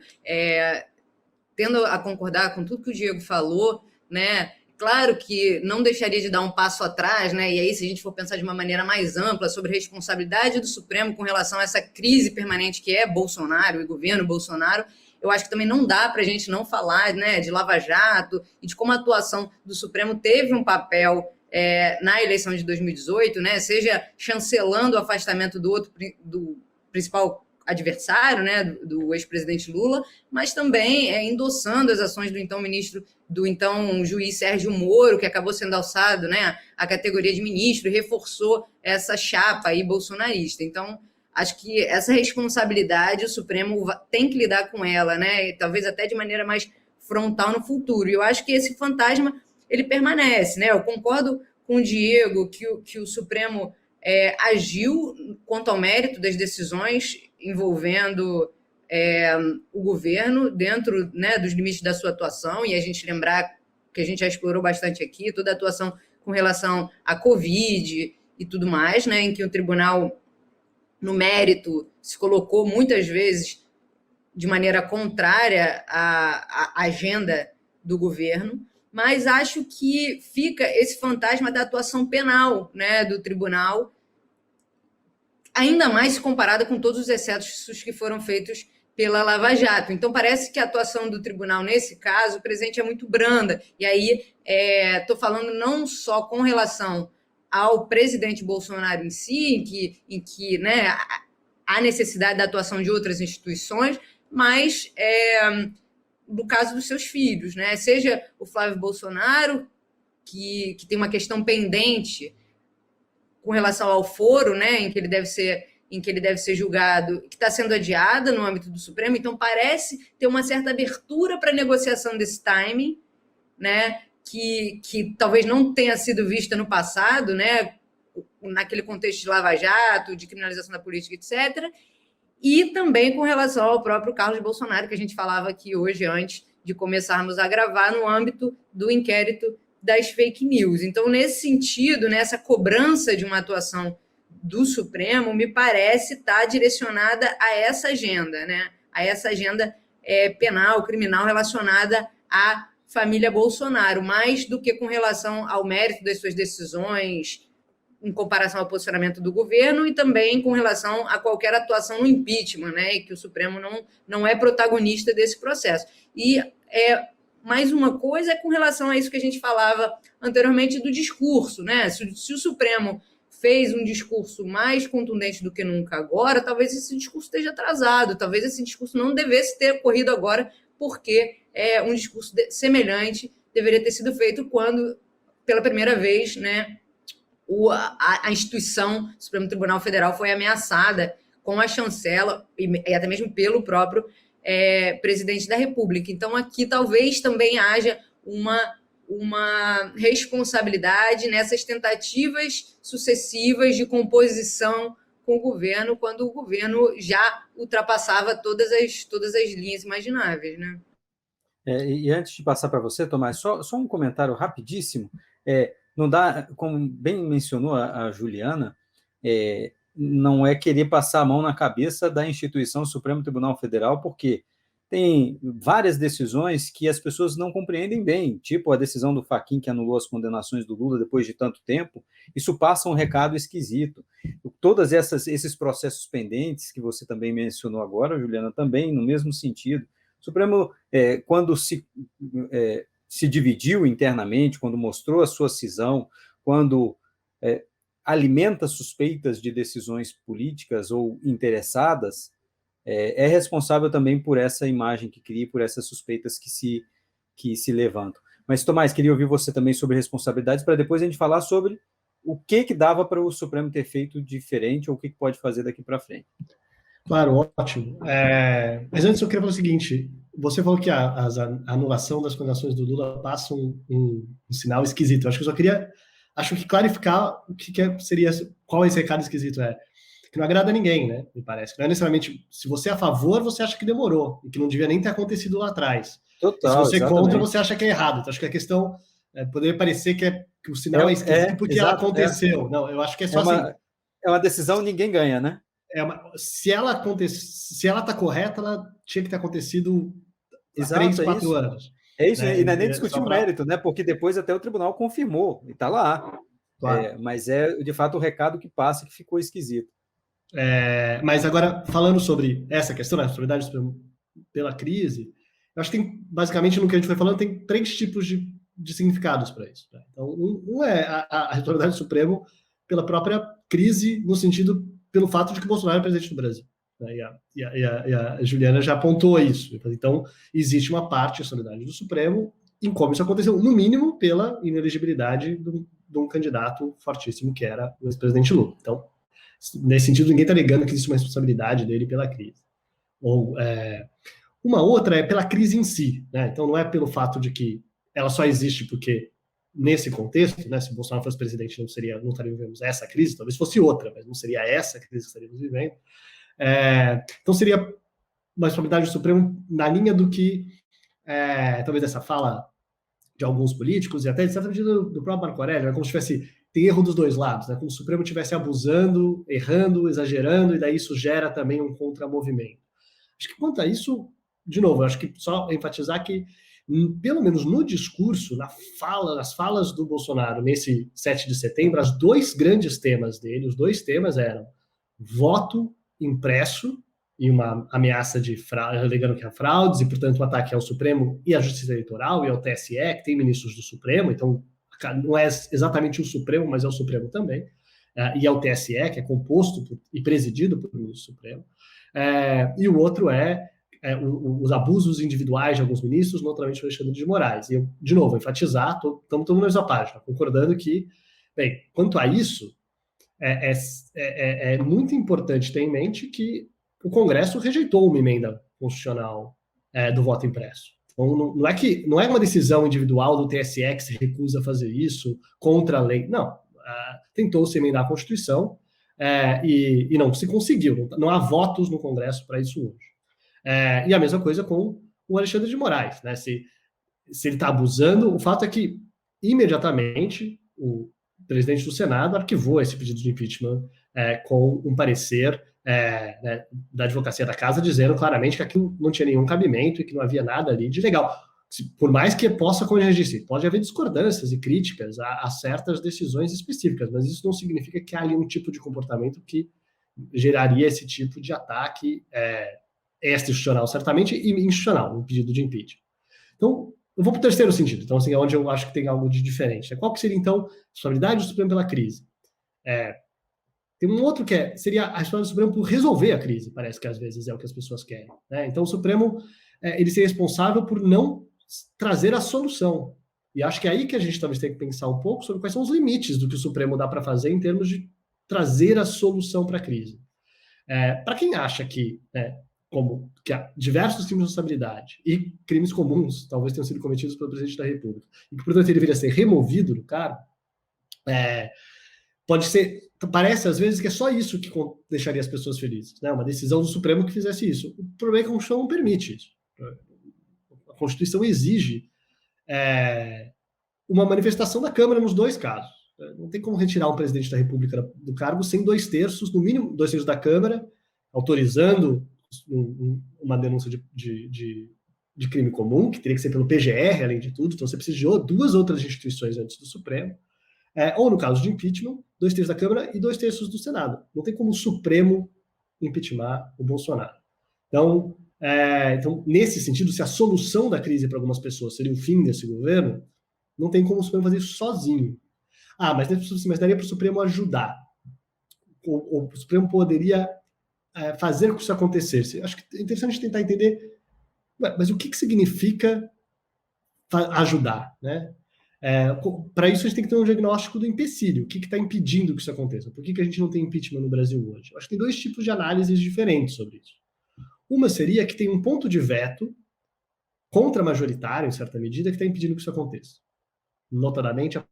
tendo a concordar com tudo que o Diego falou, né? Claro que não deixaria de dar um passo atrás, né? E aí, se a gente for pensar de uma maneira mais ampla sobre a responsabilidade do Supremo com relação a essa crise permanente que é Bolsonaro e governo Bolsonaro, eu acho que também não dá para a gente não falar, né, de Lava Jato e de como a atuação do Supremo teve um papel na eleição de 2018, né? Seja chancelando o afastamento do principal adversário, né, do ex-presidente Lula, mas também endossando as ações do então juiz Sérgio Moro, que acabou sendo alçado, né, à categoria de ministro e reforçou essa chapa aí bolsonarista. Então, acho que essa responsabilidade o Supremo tem que lidar com ela, né, e talvez até de maneira mais frontal no futuro. E eu acho que esse fantasma ele permanece, né? Eu concordo com o Diego que o Supremo agiu quanto ao mérito das decisões envolvendo o governo dentro, né, dos limites da sua atuação, e a gente lembrar que a gente já explorou bastante aqui, toda a atuação com relação à Covid e tudo mais, né, em que o tribunal, no mérito, se colocou muitas vezes de maneira contrária à agenda do governo, mas acho que fica esse fantasma da atuação penal, né, do tribunal, ainda mais comparada com todos os excessos que foram feitos pela Lava Jato. Então, parece que a atuação do tribunal, nesse caso, presente é muito branda. E aí, estou falando não só com relação ao presidente Bolsonaro em si, em que né, há necessidade da atuação de outras instituições, mas no caso dos seus filhos, né? Seja o Flávio Bolsonaro, que tem uma questão pendente com relação ao foro, né, em que ele deve ser julgado, que está sendo adiada no âmbito do Supremo. Então, parece ter uma certa abertura para a negociação desse timing, né, que talvez não tenha sido vista no passado, né, naquele contexto de Lava Jato, de criminalização da política, etc., e também com relação ao próprio Carlos Bolsonaro, que a gente falava aqui hoje, antes de começarmos a gravar, no âmbito do inquérito das fake news. Então, nesse sentido, nessa cobrança de uma atuação do Supremo, me parece estar direcionada a essa agenda, né? A essa agenda penal, criminal, relacionada à família Bolsonaro, mais do que com relação ao mérito das suas decisões, em comparação ao posicionamento do governo, e também com relação a qualquer atuação no impeachment, né? E que o Supremo não é protagonista desse processo. E mais uma coisa é com relação a isso que a gente falava anteriormente do discurso, né? Se o Supremo fez um discurso mais contundente do que nunca agora, talvez esse discurso esteja atrasado, talvez esse discurso não devesse ter ocorrido agora, porque um discurso semelhante deveria ter sido feito quando, pela primeira vez, né, a instituição do Supremo Tribunal Federal foi ameaçada com a chancela e até mesmo pelo próprio presidente da República. Então, aqui talvez também haja uma responsabilidade nessas tentativas sucessivas de composição com o governo, quando o governo já ultrapassava todas as linhas imagináveis, né? E antes de passar para você, Tomás, só um comentário rapidíssimo. Não dá, como bem mencionou a Juliana, não é querer passar a mão na cabeça da instituição Supremo Tribunal Federal, porque tem várias decisões que as pessoas não compreendem bem, tipo a decisão do Fachin que anulou as condenações do Lula depois de tanto tempo. Isso passa um recado esquisito. Todos esses processos pendentes que você também mencionou agora, Juliana, também no mesmo sentido. O Supremo, quando se dividiu internamente, quando mostrou a sua cisão, quando alimenta suspeitas de decisões políticas ou interessadas, é responsável também por essa imagem que cria, por essas suspeitas que se levantam. Mas, Tomás, queria ouvir você também sobre responsabilidades, para depois a gente falar sobre o que dava para o Supremo ter feito diferente ou o que pode fazer daqui para frente. Claro, ótimo. Mas antes eu queria falar o seguinte, você falou que a anulação das condenações do Lula passa um sinal esquisito. Eu acho que clarificar o que seria, qual esse recado esquisito é. Que não agrada a ninguém, né? Me parece. Não é necessariamente, se você é a favor, você acha que demorou, e que não devia nem ter acontecido lá atrás. Total, se você é exatamente. contra, você acha que é errado. Então, acho que a questão poderia parecer que o sinal é esquisito porque ela aconteceu. Não, eu acho que é só assim. É uma decisão, ninguém ganha, né? Se ela está correta, ela tinha que ter acontecido há 3, 4 anos. É isso, né? E não é nem discutir o mérito, né? Porque depois até o tribunal confirmou, e está lá. Claro. Mas de fato, o recado que passa que ficou esquisito. Mas agora, falando sobre essa questão, da responsabilidade pela crise, eu acho que tem, basicamente, no que a gente foi falando, tem 3 tipos de significados para isso. Né? Então, um é a responsabilidade do Supremo pela própria crise, no sentido, pelo fato de que Bolsonaro é presidente do Brasil. Né? E a Juliana já apontou isso. Então, existe uma parte da responsabilidade do Supremo em como isso aconteceu, no mínimo, pela inelegibilidade de um candidato fortíssimo, que era o ex-presidente Lula. Então, nesse sentido, ninguém está negando que existe uma responsabilidade dele pela crise. Uma outra é pela crise em si. Né? Então, não é pelo fato de que ela só existe porque, nesse contexto, né, se o Bolsonaro fosse presidente, não estaríamos vivendo essa crise, talvez fosse outra, mas não seria essa crise que estaríamos vivendo. Então, seria uma responsabilidade do Supremo na linha do que, talvez essa fala de alguns políticos, e até, de certa medida, do próprio Marco Aurélio, como se tem erro dos dois lados, né? Como se o Supremo estivesse abusando, errando, exagerando, e daí isso gera também um contramovimento. Acho que quanto a isso, de novo, eu acho que só enfatizar que, pelo menos no discurso, nas falas do Bolsonaro, nesse 7 de setembro, os 2 grandes temas dele, os 2 temas eram voto impresso e uma ameaça de fraude, alegando que há fraudes, e, portanto, um ataque ao Supremo e à Justiça Eleitoral e ao TSE, que tem ministros do Supremo, então não é exatamente o Supremo, mas é o Supremo também, e é o TSE, que é composto e presidido por ministro Supremo, e o outro é os abusos individuais de alguns ministros, notadamente o Alexandre de Moraes. E eu, de novo, enfatizar, estamos na mesma página, concordando que, bem, quanto a isso, é muito importante ter em mente que o Congresso rejeitou uma emenda constitucional do voto impresso. Então, não é uma decisão individual do TSE que se recusa a fazer isso contra a lei. Não. Tentou-se emendar a Constituição e não se conseguiu. Não há votos no Congresso para isso hoje. E a mesma coisa com o Alexandre de Moraes. Né? Se ele está abusando, o fato é que, imediatamente, o presidente do Senado arquivou esse pedido de impeachment com um parecer da advocacia da casa, dizendo claramente que aquilo não tinha nenhum cabimento e que não havia nada ali de legal. Por mais que possa, como eu já disse, pode haver discordâncias e críticas a certas decisões específicas, mas isso não significa que há ali um tipo de comportamento que geraria esse tipo de ataque extra-institucional, certamente, e institucional, um pedido de impeachment. Então, eu vou para o terceiro sentido, então, assim, é onde eu acho que tem algo de diferente. Qual que seria, então, a responsabilidade do Supremo pela crise? Tem um outro que seria a responsabilidade do Supremo por resolver a crise, parece que às vezes é o que as pessoas querem. Né? Então, o Supremo ele seria responsável por não trazer a solução. E acho que é aí que a gente talvez tenha que pensar um pouco sobre quais são os limites do que o Supremo dá para fazer em termos de trazer a solução para a crise. Para quem acha que há diversos crimes de responsabilidade e crimes comuns talvez tenham sido cometidos pelo presidente da República, e que, portanto, ele deveria ser removido do cargo, pode ser, parece às vezes que é só isso que deixaria as pessoas felizes, né? Uma decisão do Supremo que fizesse isso. O problema é que a Constituição não permite isso. A Constituição exige uma manifestação da Câmara nos dois casos. Não tem como retirar um presidente da República do cargo sem 2/3, no mínimo 2/3 da Câmara, autorizando uma denúncia de crime comum, que teria que ser pelo PGR, além de tudo. Então você precisa de duas outras instituições antes do Supremo. Ou no caso de impeachment, 2/3 da Câmara e 2/3 do Senado. Não tem como o Supremo impeachment o Bolsonaro. Então, nesse sentido, se a solução da crise para algumas pessoas seria o fim desse governo, não tem como o Supremo fazer isso sozinho. Mas daria para o Supremo ajudar. O Supremo poderia fazer com que isso acontecesse. Acho que é interessante tentar entender, mas o que significa ajudar, né? Para isso, a gente tem que ter um diagnóstico do empecilho. O que está impedindo que isso aconteça? Por que a gente não tem impeachment no Brasil hoje? Eu acho que tem dois tipos de análises diferentes sobre isso. Uma seria que tem um ponto de veto contra-majoritário, em certa medida, que está impedindo que isso aconteça. Notadamente, o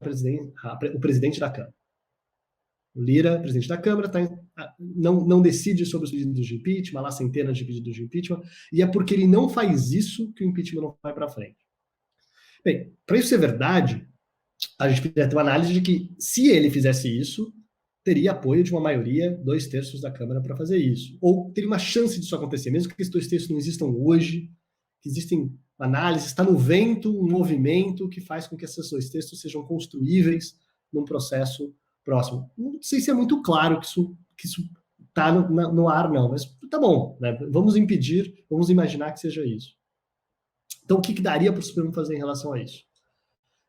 presidente da Câmara. O Lira, presidente da Câmara, não decide sobre os pedidos de impeachment, há lá centenas de pedidos de impeachment, e é porque ele não faz isso que o impeachment não vai para frente. Bem, para isso ser verdade, a gente precisa ter uma análise de que, se ele fizesse isso, teria apoio de uma maioria, 2/3 da Câmara para fazer isso. Ou teria uma chance disso acontecer, mesmo que esses 2/3 não existam hoje, que existem análises, está no vento um movimento que faz com que esses 2/3 sejam construíveis num processo próximo. Não sei se é muito claro que isso está no ar, não, mas tá bom, né? Vamos imaginar que seja isso. Então, o que daria para o Supremo fazer em relação a isso?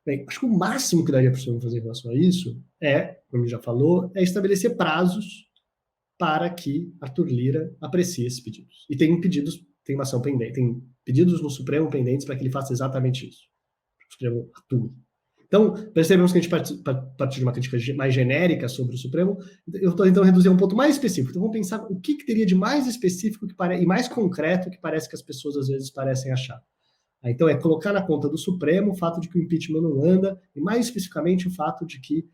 Bem, acho que o máximo que daria para o Supremo fazer em relação a isso como já falou, estabelecer prazos para que Arthur Lira aprecie esses pedidos. E tem uma ação pendente, tem pedidos no Supremo pendentes para que ele faça exatamente isso. O Supremo atue. Então, percebemos que a gente partiu de uma crítica mais genérica sobre o Supremo. Eu estou tentando reduzir a um ponto mais específico. Então, vamos pensar o que teria de mais específico e mais concreto que parece que as pessoas às vezes parecem achar. Então, colocar na conta do Supremo o fato de que o impeachment não anda, e mais especificamente o fato de que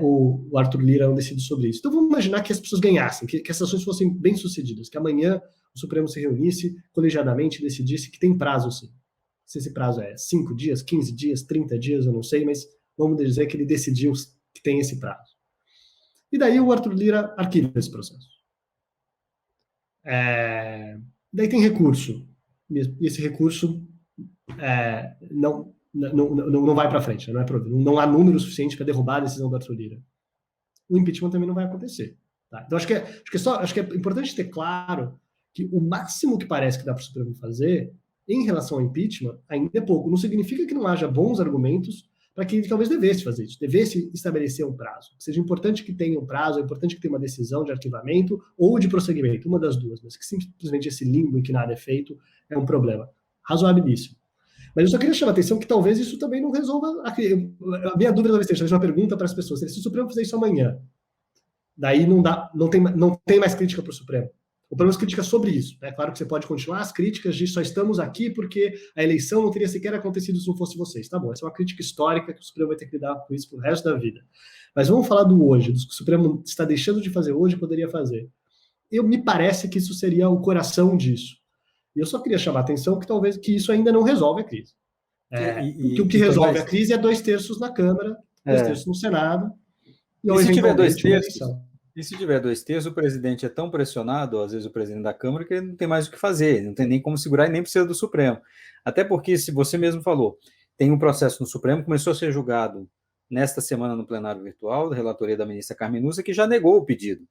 o Arthur Lira não decide sobre isso. Então, vamos imaginar que as pessoas ganhassem, que essas ações fossem bem-sucedidas, que amanhã o Supremo se reunisse colegiadamente e decidisse que tem prazo, sim. Se esse prazo é 5 dias, 15 dias, 30 dias, eu não sei, mas vamos dizer que ele decidiu que tem esse prazo. E daí o Arthur Lira arquiva esse processo. Daí tem recurso. E esse recurso não vai para frente, não há número suficiente para derrubar a decisão do Arthur Lira. O impeachment também não vai acontecer. Tá? Então, acho que é importante ter claro que o máximo que parece que dá para o Supremo fazer em relação ao impeachment ainda é pouco. Não significa que não haja bons argumentos para que ele talvez devesse fazer isso, devesse estabelecer um prazo. Seja importante que tenha um prazo, é importante que tenha uma decisão de arquivamento ou de prosseguimento, uma das duas, mas que simplesmente esse limbo em que nada é feito é um problema razoabilíssimo. Mas eu só queria chamar a atenção que talvez isso também não resolva. A minha dúvida talvez seja uma pergunta para as pessoas: se o Supremo fizer isso amanhã, daí não tem mais crítica para o Supremo. Ou pelo menos crítica sobre isso. É claro que você pode continuar as críticas de só estamos aqui porque a eleição não teria sequer acontecido se não fosse vocês. Tá bom, essa é uma crítica histórica que o Supremo vai ter que lidar com isso pro resto da vida. Mas vamos falar do hoje, do que o Supremo está deixando de fazer hoje e poderia fazer. Me parece que isso seria o coração disso. E eu só queria chamar a atenção que talvez que isso ainda não resolve a crise. O que resolve a crise é 2/3 na Câmara, 2/3 no Senado. E se tiver 2/3, e se tiver 2/3, o presidente é tão pressionado, às vezes o presidente da Câmara, que ele não tem mais o que fazer, não tem nem como segurar e nem precisa do Supremo. Até porque, se você mesmo falou, tem um processo no Supremo, começou a ser julgado nesta semana no plenário virtual, da relatoria da ministra Carmen Lúcia, que já negou o pedido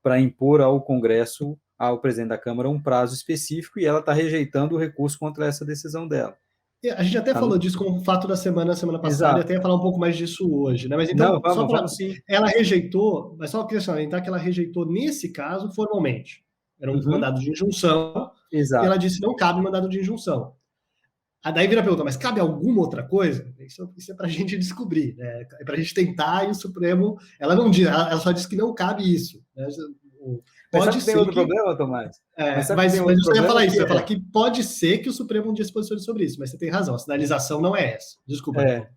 para impor ao Congresso, ao presidente da Câmara, um prazo específico, e ela está rejeitando o recurso contra essa decisão dela. A gente até falou disso como fato da semana passada, Exato. E até ia falar um pouco mais disso hoje, né? Mas então, vamos sim. Ela rejeitou, mas só queria salientar que ela rejeitou nesse caso formalmente. Era um mandado de injunção, Exato. E ela disse não cabe mandado de injunção. Daí vira a pergunta, mas cabe alguma outra coisa? Isso é para a gente descobrir, né? É para a gente tentar, e o Supremo, ela não diz, ela só diz que não cabe isso, né? Pode ser outro problema, Tomás? Mas eu ia falar isso, eu ia falar que pode ser que o Supremo um dia se posicione sobre isso, mas você tem razão, a sinalização não é essa. Desculpa.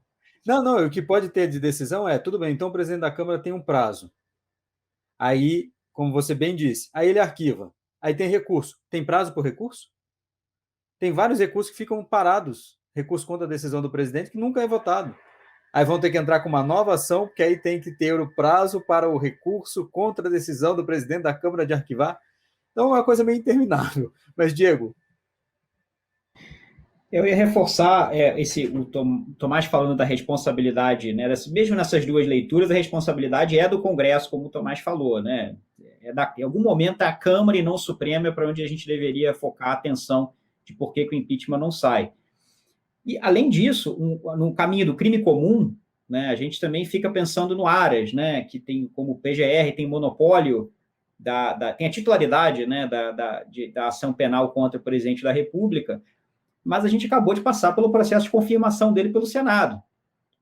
Não, o que pode ter de decisão tudo bem, então o presidente da Câmara tem um prazo. Aí, como você bem disse, aí ele arquiva. Aí tem recurso. Tem prazo por recurso? Tem vários recursos que ficam parados, recurso contra a decisão do presidente, que nunca é votado. Aí vão ter que entrar com uma nova ação, porque aí tem que ter o prazo para o recurso contra a decisão do presidente da Câmara de arquivar. Então é uma coisa meio interminável. Mas, Diego... Eu ia reforçar o Tomás falando da responsabilidade, né? Mesmo nessas duas leituras, a responsabilidade é do Congresso, como o Tomás falou, né? Em algum momento a Câmara e não o Supremo é para onde a gente deveria focar a atenção de por que o impeachment não sai. E, além disso, no caminho do crime comum, né, a gente também fica pensando no Aras, né, que tem como PGR, tem monopólio, tem a titularidade, né, da ação penal contra o presidente da República, mas a gente acabou de passar pelo processo de confirmação dele pelo Senado,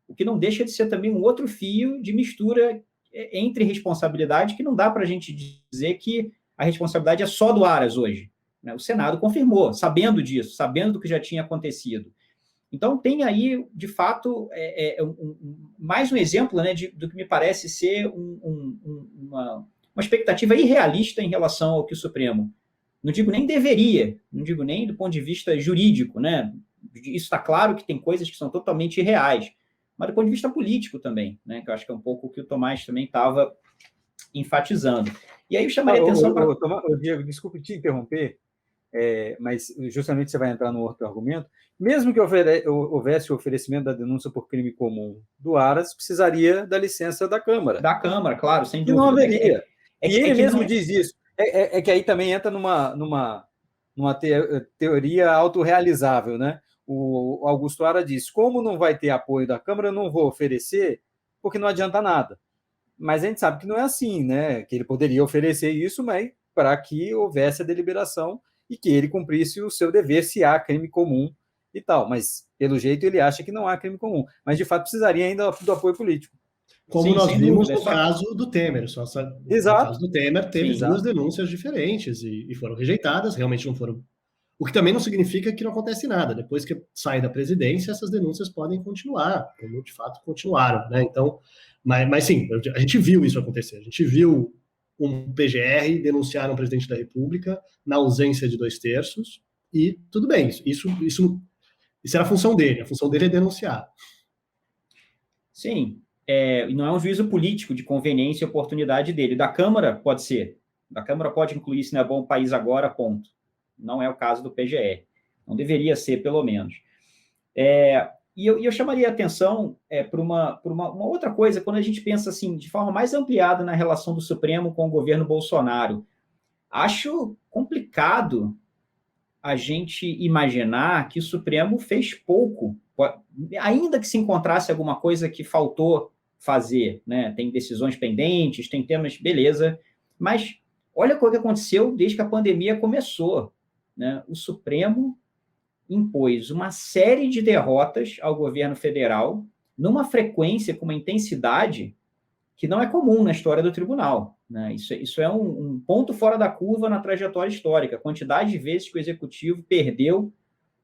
o que não deixa de ser também um outro fio de mistura entre responsabilidade, que não dá para a gente dizer que a responsabilidade é só do Aras hoje. Né? O Senado confirmou, sabendo disso, sabendo do que já tinha acontecido. Então, tem aí, de fato, mais um exemplo, né, do que me parece ser uma expectativa irrealista em relação ao que o Supremo, não digo nem deveria, não digo nem do ponto de vista jurídico, né? Isso está claro que tem coisas que são totalmente irreais, mas do ponto de vista político também, né, que eu acho que é um pouco o que o Tomás também estava enfatizando. E aí eu chamaria a atenção para... Diego, desculpe te interromper, mas justamente você vai entrar no outro argumento. Mesmo que houvesse o oferecimento da denúncia por crime comum do Aras, precisaria da licença da Câmara. Da Câmara, claro, sem dúvida. E não haveria. E ele mesmo diz isso. Que aí também entra numa teoria autorrealizável, né? O Augusto Aras diz, como não vai ter apoio da Câmara, eu não vou oferecer, porque não adianta nada. Mas a gente sabe que não é assim, né? Que ele poderia oferecer isso, mas para que houvesse a deliberação e que ele cumprisse o seu dever se há crime comum e tal. Mas, pelo jeito, ele acha que não há crime comum. Mas, de fato, precisaria ainda do apoio político. Como nós vimos no caso do Temer. Exato. No caso do Temer, teve duas denúncias diferentes e foram rejeitadas, realmente não foram... O que também não significa que não acontece nada. Depois que sai da presidência, essas denúncias podem continuar, como de fato continuaram, né? Então, mas sim, a gente viu isso acontecer. A gente viu um PGR denunciar um presidente da República na ausência de 2/3, e tudo bem, isso era a função dele. A função dele é denunciar. Sim, e não é um juízo político de conveniência e oportunidade dele. Da Câmara, pode ser. Da Câmara pode incluir se não é bom o país agora, ponto. Não é o caso do PGR. Não deveria ser, pelo menos. E eu chamaria a atenção para uma outra coisa, quando a gente pensa assim, de forma mais ampliada na relação do Supremo com o governo Bolsonaro. Acho complicado a gente imaginar que o Supremo fez pouco, ainda que se encontrasse alguma coisa que faltou fazer, né? Tem decisões pendentes, tem temas, beleza, mas olha o que aconteceu desde que a pandemia começou, né? O Supremo impôs uma série de derrotas ao governo federal numa frequência, com uma intensidade que não é comum na história do tribunal, né? Isso é um ponto fora da curva na trajetória histórica. A quantidade de vezes que o Executivo perdeu,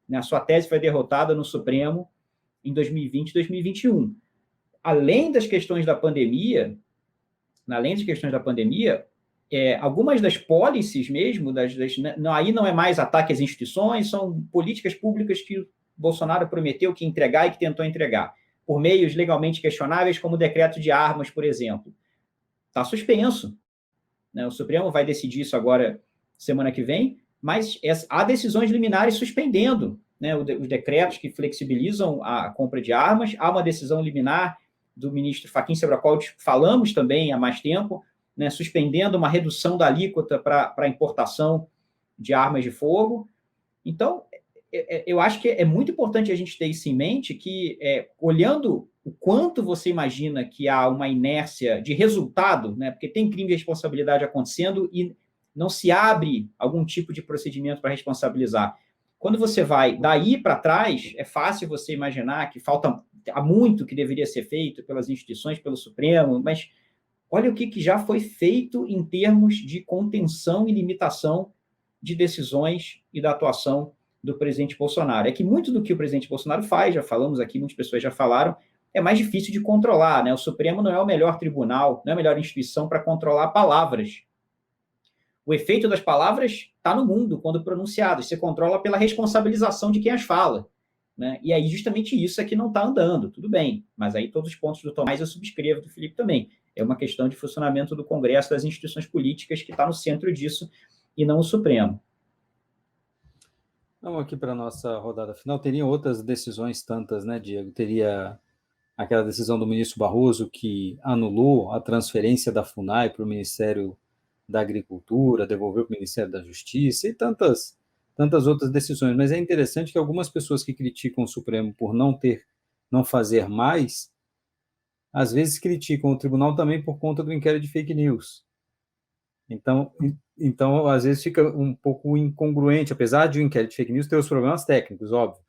né, a sua tese foi derrotada no Supremo em 2020 e 2021. Além das questões da pandemia, algumas das policies mesmo, aí não é mais ataque às instituições, são políticas públicas que o Bolsonaro prometeu que ia entregar e que tentou entregar, por meios legalmente questionáveis, como o decreto de armas, por exemplo. Está suspenso, né? O Supremo vai decidir isso agora, semana que vem, mas há decisões liminares suspendendo, né, os decretos que flexibilizam a compra de armas. Há uma decisão liminar do ministro Fachin, sobre a qual falamos também há mais tempo, né, suspendendo uma redução da alíquota para a importação de armas de fogo. Então, eu acho que é muito importante a gente ter isso em mente, que olhando o quanto você imagina que há uma inércia de resultado, né, porque tem crime de responsabilidade acontecendo e não se abre algum tipo de procedimento para responsabilizar. Quando você vai daí para trás, é fácil você imaginar que há muito que deveria ser feito pelas instituições, pelo Supremo, mas olha o que já foi feito em termos de contenção e limitação de decisões e da atuação do presidente Bolsonaro. É que muito do que o presidente Bolsonaro faz, já falamos aqui, muitas pessoas já falaram, é mais difícil de controlar, né? O Supremo não é o melhor tribunal, não é a melhor instituição para controlar palavras. O efeito das palavras está no mundo, quando pronunciadas. Você controla pela responsabilização de quem as fala, né? E aí, justamente isso é que não está andando. Tudo bem, mas aí todos os pontos do Tomás eu subscrevo, do Felipe também. É uma questão de funcionamento do Congresso, das instituições políticas, que está no centro disso, e não o Supremo. Vamos aqui para a nossa rodada final. Teria outras decisões tantas, né, Diego? Teria aquela decisão do ministro Barroso que anulou a transferência da FUNAI para o Ministério da Agricultura, devolveu para o Ministério da Justiça e tantas outras decisões. Mas é interessante que algumas pessoas que criticam o Supremo por não fazer mais, às vezes criticam o tribunal também por conta do inquérito de fake news. Então, às vezes fica um pouco incongruente, apesar de o inquérito de fake news ter os problemas técnicos, óbvio,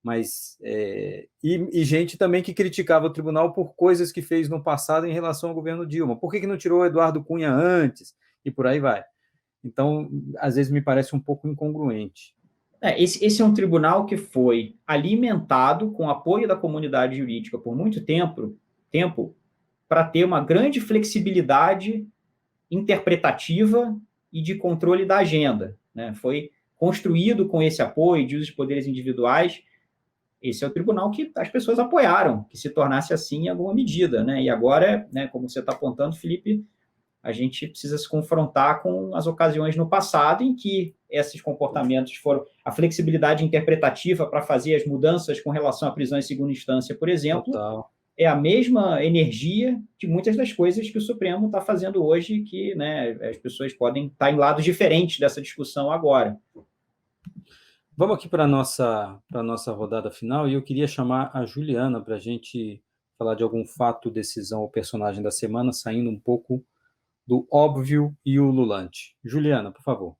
mas e gente também que criticava o tribunal por coisas que fez no passado em relação ao governo Dilma. Por que não tirou o Eduardo Cunha antes? E por aí vai. Então, às vezes me parece um pouco incongruente. Esse é um tribunal que foi alimentado com o apoio da comunidade jurídica por muito tempo para ter uma grande flexibilidade interpretativa e de controle da agenda, né? Foi construído com esse apoio de uso de poderes individuais. Esse é o tribunal que as pessoas apoiaram, que se tornasse assim em alguma medida, né? E agora, né, como você está apontando, Felipe, a gente precisa se confrontar com as ocasiões no passado em que esses comportamentos foram... A flexibilidade interpretativa para fazer as mudanças com relação à prisão em segunda instância, por exemplo, Total. É a mesma energia de muitas das coisas que o Supremo está fazendo hoje, que, né, as pessoas podem estar em lados diferentes dessa discussão agora. Vamos aqui para a nossa rodada final, e eu queria chamar a Juliana para a gente falar de algum fato, decisão ou personagem da semana, saindo um pouco do óbvio e ululante. Juliana, por favor.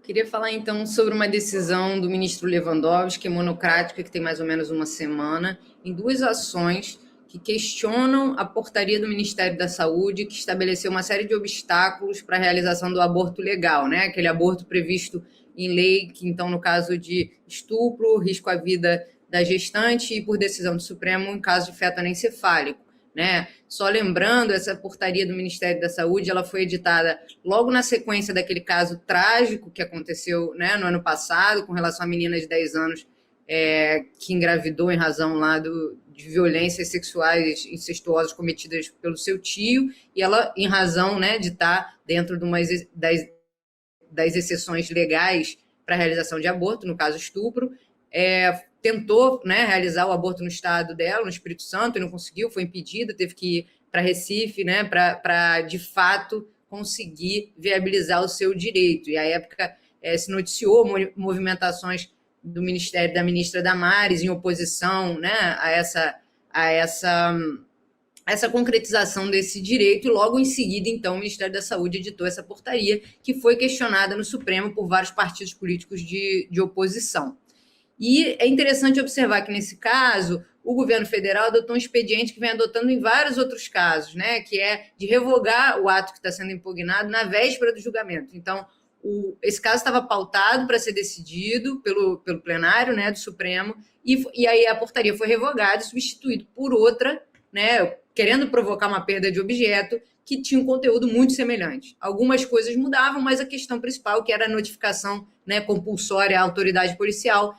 Queria falar, então, sobre uma decisão do ministro Lewandowski, monocrática, que tem mais ou menos uma semana, em duas ações que questionam a portaria do Ministério da Saúde, que estabeleceu uma série de obstáculos para a realização do aborto legal, né? Aquele aborto previsto em lei, que, então, no caso de estupro, risco à vida da gestante e por decisão do Supremo em caso de feto anencefálico. Né? Só lembrando, essa portaria do Ministério da Saúde, ela foi editada logo na sequência daquele caso trágico que aconteceu, né, no ano passado, com relação à menina de 10 anos que engravidou em razão lá de violências sexuais incestuosas cometidas pelo seu tio, e ela, em razão, né, de estar dentro de das exceções legais para a realização de aborto, no caso estupro, tentou, né, realizar o aborto no estado dela, no Espírito Santo, e não conseguiu, foi impedida, teve que ir para Recife, né, para de fato conseguir viabilizar o seu direito. E à época se noticiou movimentações do Ministério da ministra Damares em oposição, né, a essa concretização desse direito, e logo em seguida, então, o Ministério da Saúde editou essa portaria, que foi questionada no Supremo por vários partidos políticos de oposição. E é interessante observar que, nesse caso, o governo federal adotou um expediente que vem adotando em vários outros casos, né, que é de revogar o ato que está sendo impugnado na véspera do julgamento. Então, esse caso estava pautado para ser decidido pelo plenário, né, do Supremo, e aí a portaria foi revogada e substituída por outra, né, querendo provocar uma perda de objeto, que tinha um conteúdo muito semelhante. Algumas coisas mudavam, mas a questão principal, que era a notificação, né, compulsória à autoridade policial,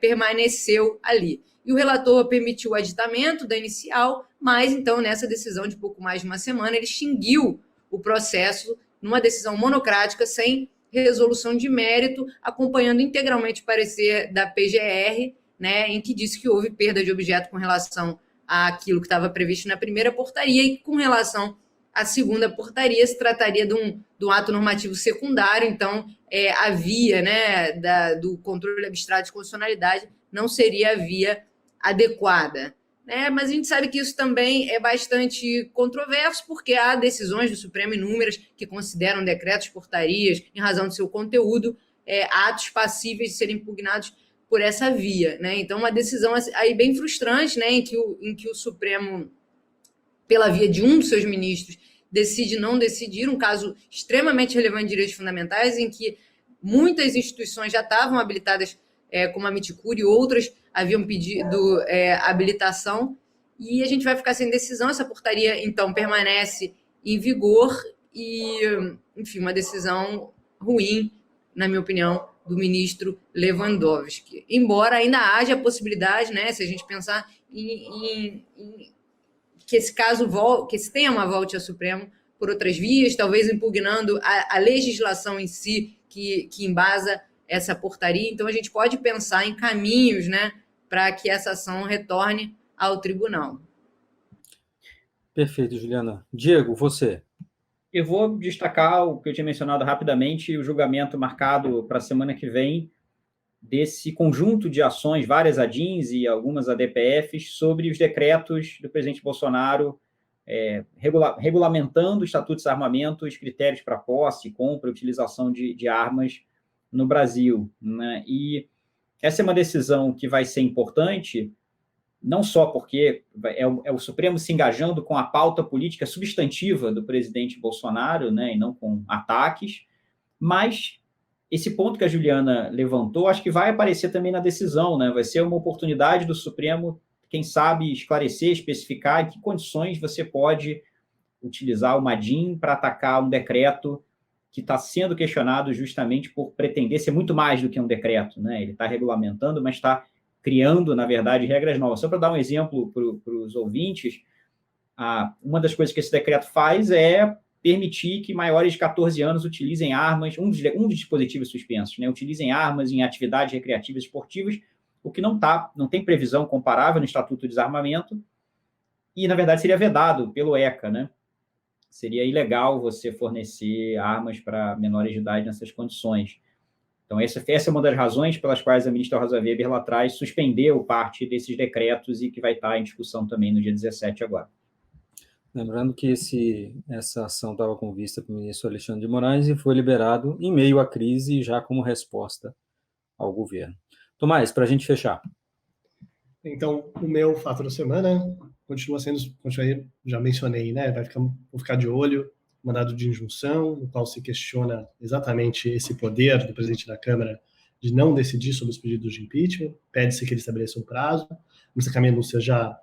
permaneceu ali. E o relator permitiu o aditamento da inicial, mas, então, nessa decisão de pouco mais de uma semana, ele extinguiu o processo numa decisão monocrática, sem resolução de mérito, acompanhando integralmente o parecer da PGR, né, em que disse que houve perda de objeto com relação àquilo que estava previsto na primeira portaria, e com relação à segunda portaria se trataria de um ato normativo secundário, então a via, né, do controle abstrato de constitucionalidade não seria a via adequada. Né? Mas a gente sabe que isso também é bastante controverso, porque há decisões do Supremo inúmeras que consideram decretos, portarias, em razão do seu conteúdo, atos passíveis de serem impugnados por essa via. Né? Então, uma decisão aí bem frustrante, né, em que o Supremo, pela via de um dos seus ministros, decide não decidir, um caso extremamente relevante de direitos fundamentais, em que muitas instituições já estavam habilitadas como a Miticuri, e outras haviam pedido habilitação, e a gente vai ficar sem decisão. Essa portaria, então, permanece em vigor e, enfim, uma decisão ruim, na minha opinião, do ministro Lewandowski. Embora ainda haja a possibilidade, né, se a gente pensar em que esse caso que esse tema volte ao Supremo por outras vias, talvez impugnando a legislação em si que embasa essa portaria. Então, a gente pode pensar em caminhos, né, para que essa ação retorne ao tribunal. Perfeito, Juliana. Diego, você. Eu vou destacar o que eu tinha mencionado rapidamente, o julgamento marcado para a semana que vem desse conjunto de ações, várias ADINs e algumas ADPFs, sobre os decretos do presidente Bolsonaro regulamentando o Estatuto de Armamento, os critérios para posse, compra e utilização de armas no Brasil. Né? E essa é uma decisão que vai ser importante, não só porque é o Supremo se engajando com a pauta política substantiva do presidente Bolsonaro, né, e não com ataques, mas esse ponto que a Juliana levantou, acho que vai aparecer também na decisão, né? Vai ser uma oportunidade do Supremo, quem sabe, esclarecer, especificar em que condições você pode utilizar uma ADIM para atacar um decreto que está sendo questionado justamente por pretender ser muito mais do que um decreto, né? Ele está regulamentando, mas está criando, na verdade, regras novas. Só para dar um exemplo para os ouvintes, uma das coisas que esse decreto faz é permitir que maiores de 14 anos utilizem armas, um dos dispositivos suspensos, né? Utilizem armas em atividades recreativas e esportivas, o que não tem previsão comparável no Estatuto de Desarmamento, e, na verdade, seria vedado pelo ECA, né? Seria ilegal você fornecer armas para menores de idade nessas condições. Então, essa é uma das razões pelas quais a ministra Rosa Weber lá atrás suspendeu parte desses decretos e que vai estar em discussão também no dia 17 agora. Lembrando que essa ação estava com vista para o ministro Alexandre de Moraes e foi liberado em meio à crise, já como resposta ao governo. Tomás, para a gente fechar. Então, o meu fato da semana continua, já mencionei, né? Vou ficar de olho, mandado de injunção, no qual se questiona exatamente esse poder do presidente da Câmara de não decidir sobre os pedidos de impeachment. Pede-se que ele estabeleça um prazo. A ministra Carmen Lúcia já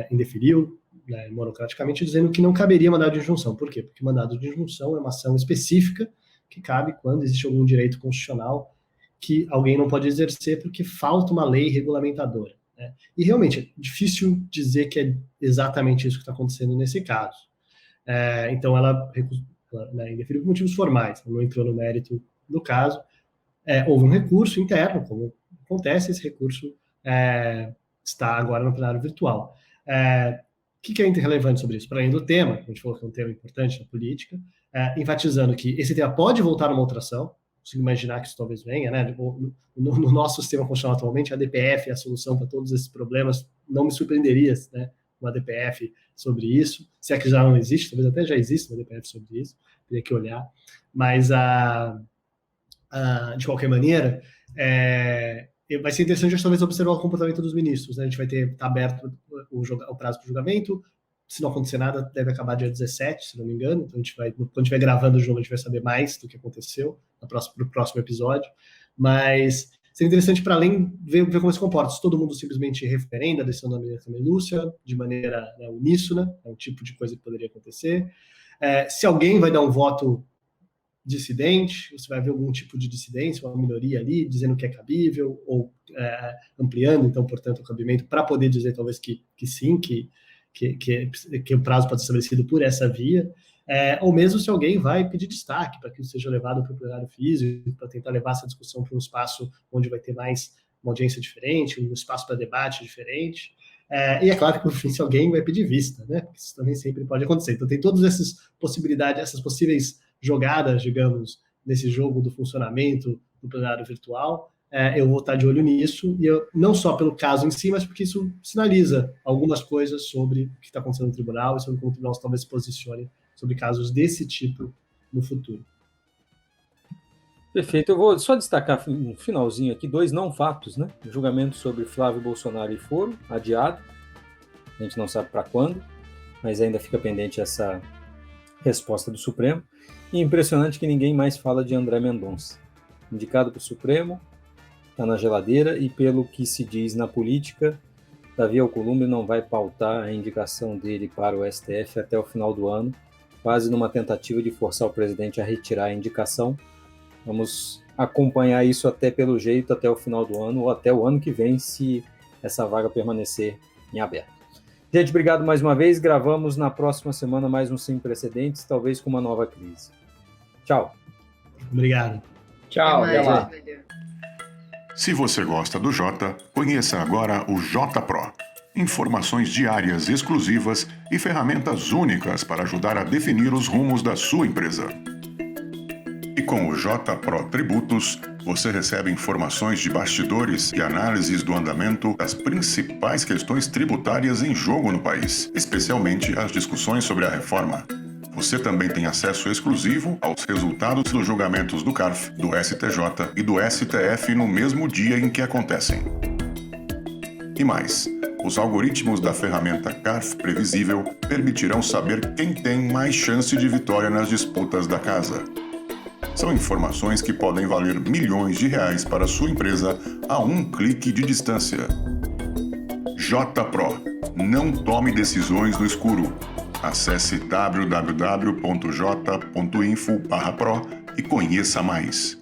indeferiu, né, monocraticamente, dizendo que não caberia mandado de injunção. Por quê? Porque mandado de injunção é uma ação específica que cabe quando existe algum direito constitucional que alguém não pode exercer porque falta uma lei regulamentadora. Né? E realmente é difícil dizer que é exatamente isso que está acontecendo nesse caso. Então ela indeferiu por motivos formais, não entrou no mérito do caso. Houve um recurso interno, como acontece, esse recurso está agora no plenário virtual. O que é relevante sobre isso? Para além do tema, que a gente falou que é um tema importante na política, enfatizando que esse tema pode voltar numa outra ação, consigo imaginar que isso talvez venha, né? No nosso sistema constitucional atualmente, a DPF é a solução para todos esses problemas. Não me surpreenderia, né, uma DPF sobre isso, se é que já não existe, talvez até já exista uma DPF sobre isso, teria que olhar. Mas, de qualquer maneira, vai ser interessante talvez observar o comportamento dos ministros, né? A gente vai tá aberto o prazo para o julgamento. Se não acontecer nada, deve acabar dia 17, se não me engano. Então, quando estiver gravando o jogo, a gente vai saber mais do que aconteceu para o próximo episódio. Mas seria interessante para além ver como se comporta. Se todo mundo simplesmente referenda a decisão da ministra Melúcia de maneira uníssona, é um tipo de coisa que poderia acontecer. Se alguém vai dar um voto dissidente, você vai ver algum tipo de dissidência, uma minoria ali, dizendo que é cabível, ou ampliando, então, portanto, o cabimento para poder dizer talvez que sim, que o prazo pode ser estabelecido por essa via, ou mesmo se alguém vai pedir destaque para que isso seja levado para o plenário físico, para tentar levar essa discussão para um espaço onde vai ter mais uma audiência diferente, um espaço para debate diferente. E é claro que, por fim, se alguém vai pedir vista, né? Porque isso também sempre pode acontecer. Então, tem todas essas possibilidades, essas possíveis jogadas, digamos, nesse jogo do funcionamento do plenário virtual. Eu vou estar de olho nisso, e não só pelo caso em si, mas porque isso sinaliza algumas coisas sobre o que está acontecendo no tribunal e sobre como o tribunal talvez se posicione sobre casos desse tipo no futuro. Perfeito. Eu vou só destacar no finalzinho aqui 2 não fatos, né? O julgamento sobre Flávio Bolsonaro e Foro, adiado. A gente não sabe para quando, mas ainda fica pendente essa resposta do Supremo. E impressionante que ninguém mais fala de André Mendonça. Indicado para o Supremo, está na geladeira, e pelo que se diz na política, Davi Alcolumbre não vai pautar a indicação dele para o STF até o final do ano, quase numa tentativa de forçar o presidente a retirar a indicação. Vamos acompanhar isso até pelo jeito, até o final do ano, ou até o ano que vem, se essa vaga permanecer em aberto. Gente, obrigado mais uma vez. Gravamos na próxima semana mais um Sem Precedentes, talvez com uma nova crise. Tchau. Obrigado. Tchau, até lá. Se você gosta do Jota, conheça agora o Jota Pro. Informações diárias exclusivas e ferramentas únicas para ajudar a definir os rumos da sua empresa. E com o Jota Pro Tributos, você recebe informações de bastidores e análises do andamento das principais questões tributárias em jogo no país, especialmente as discussões sobre a reforma. Você também tem acesso exclusivo aos resultados dos julgamentos do CARF, do STJ e do STF no mesmo dia em que acontecem. E mais, os algoritmos da ferramenta CARF Previsível permitirão saber quem tem mais chance de vitória nas disputas da casa. São informações que podem valer milhões de reais para a sua empresa a um clique de distância. Jota Pro. Não tome decisões no escuro. Acesse www.j.info/pro e conheça mais.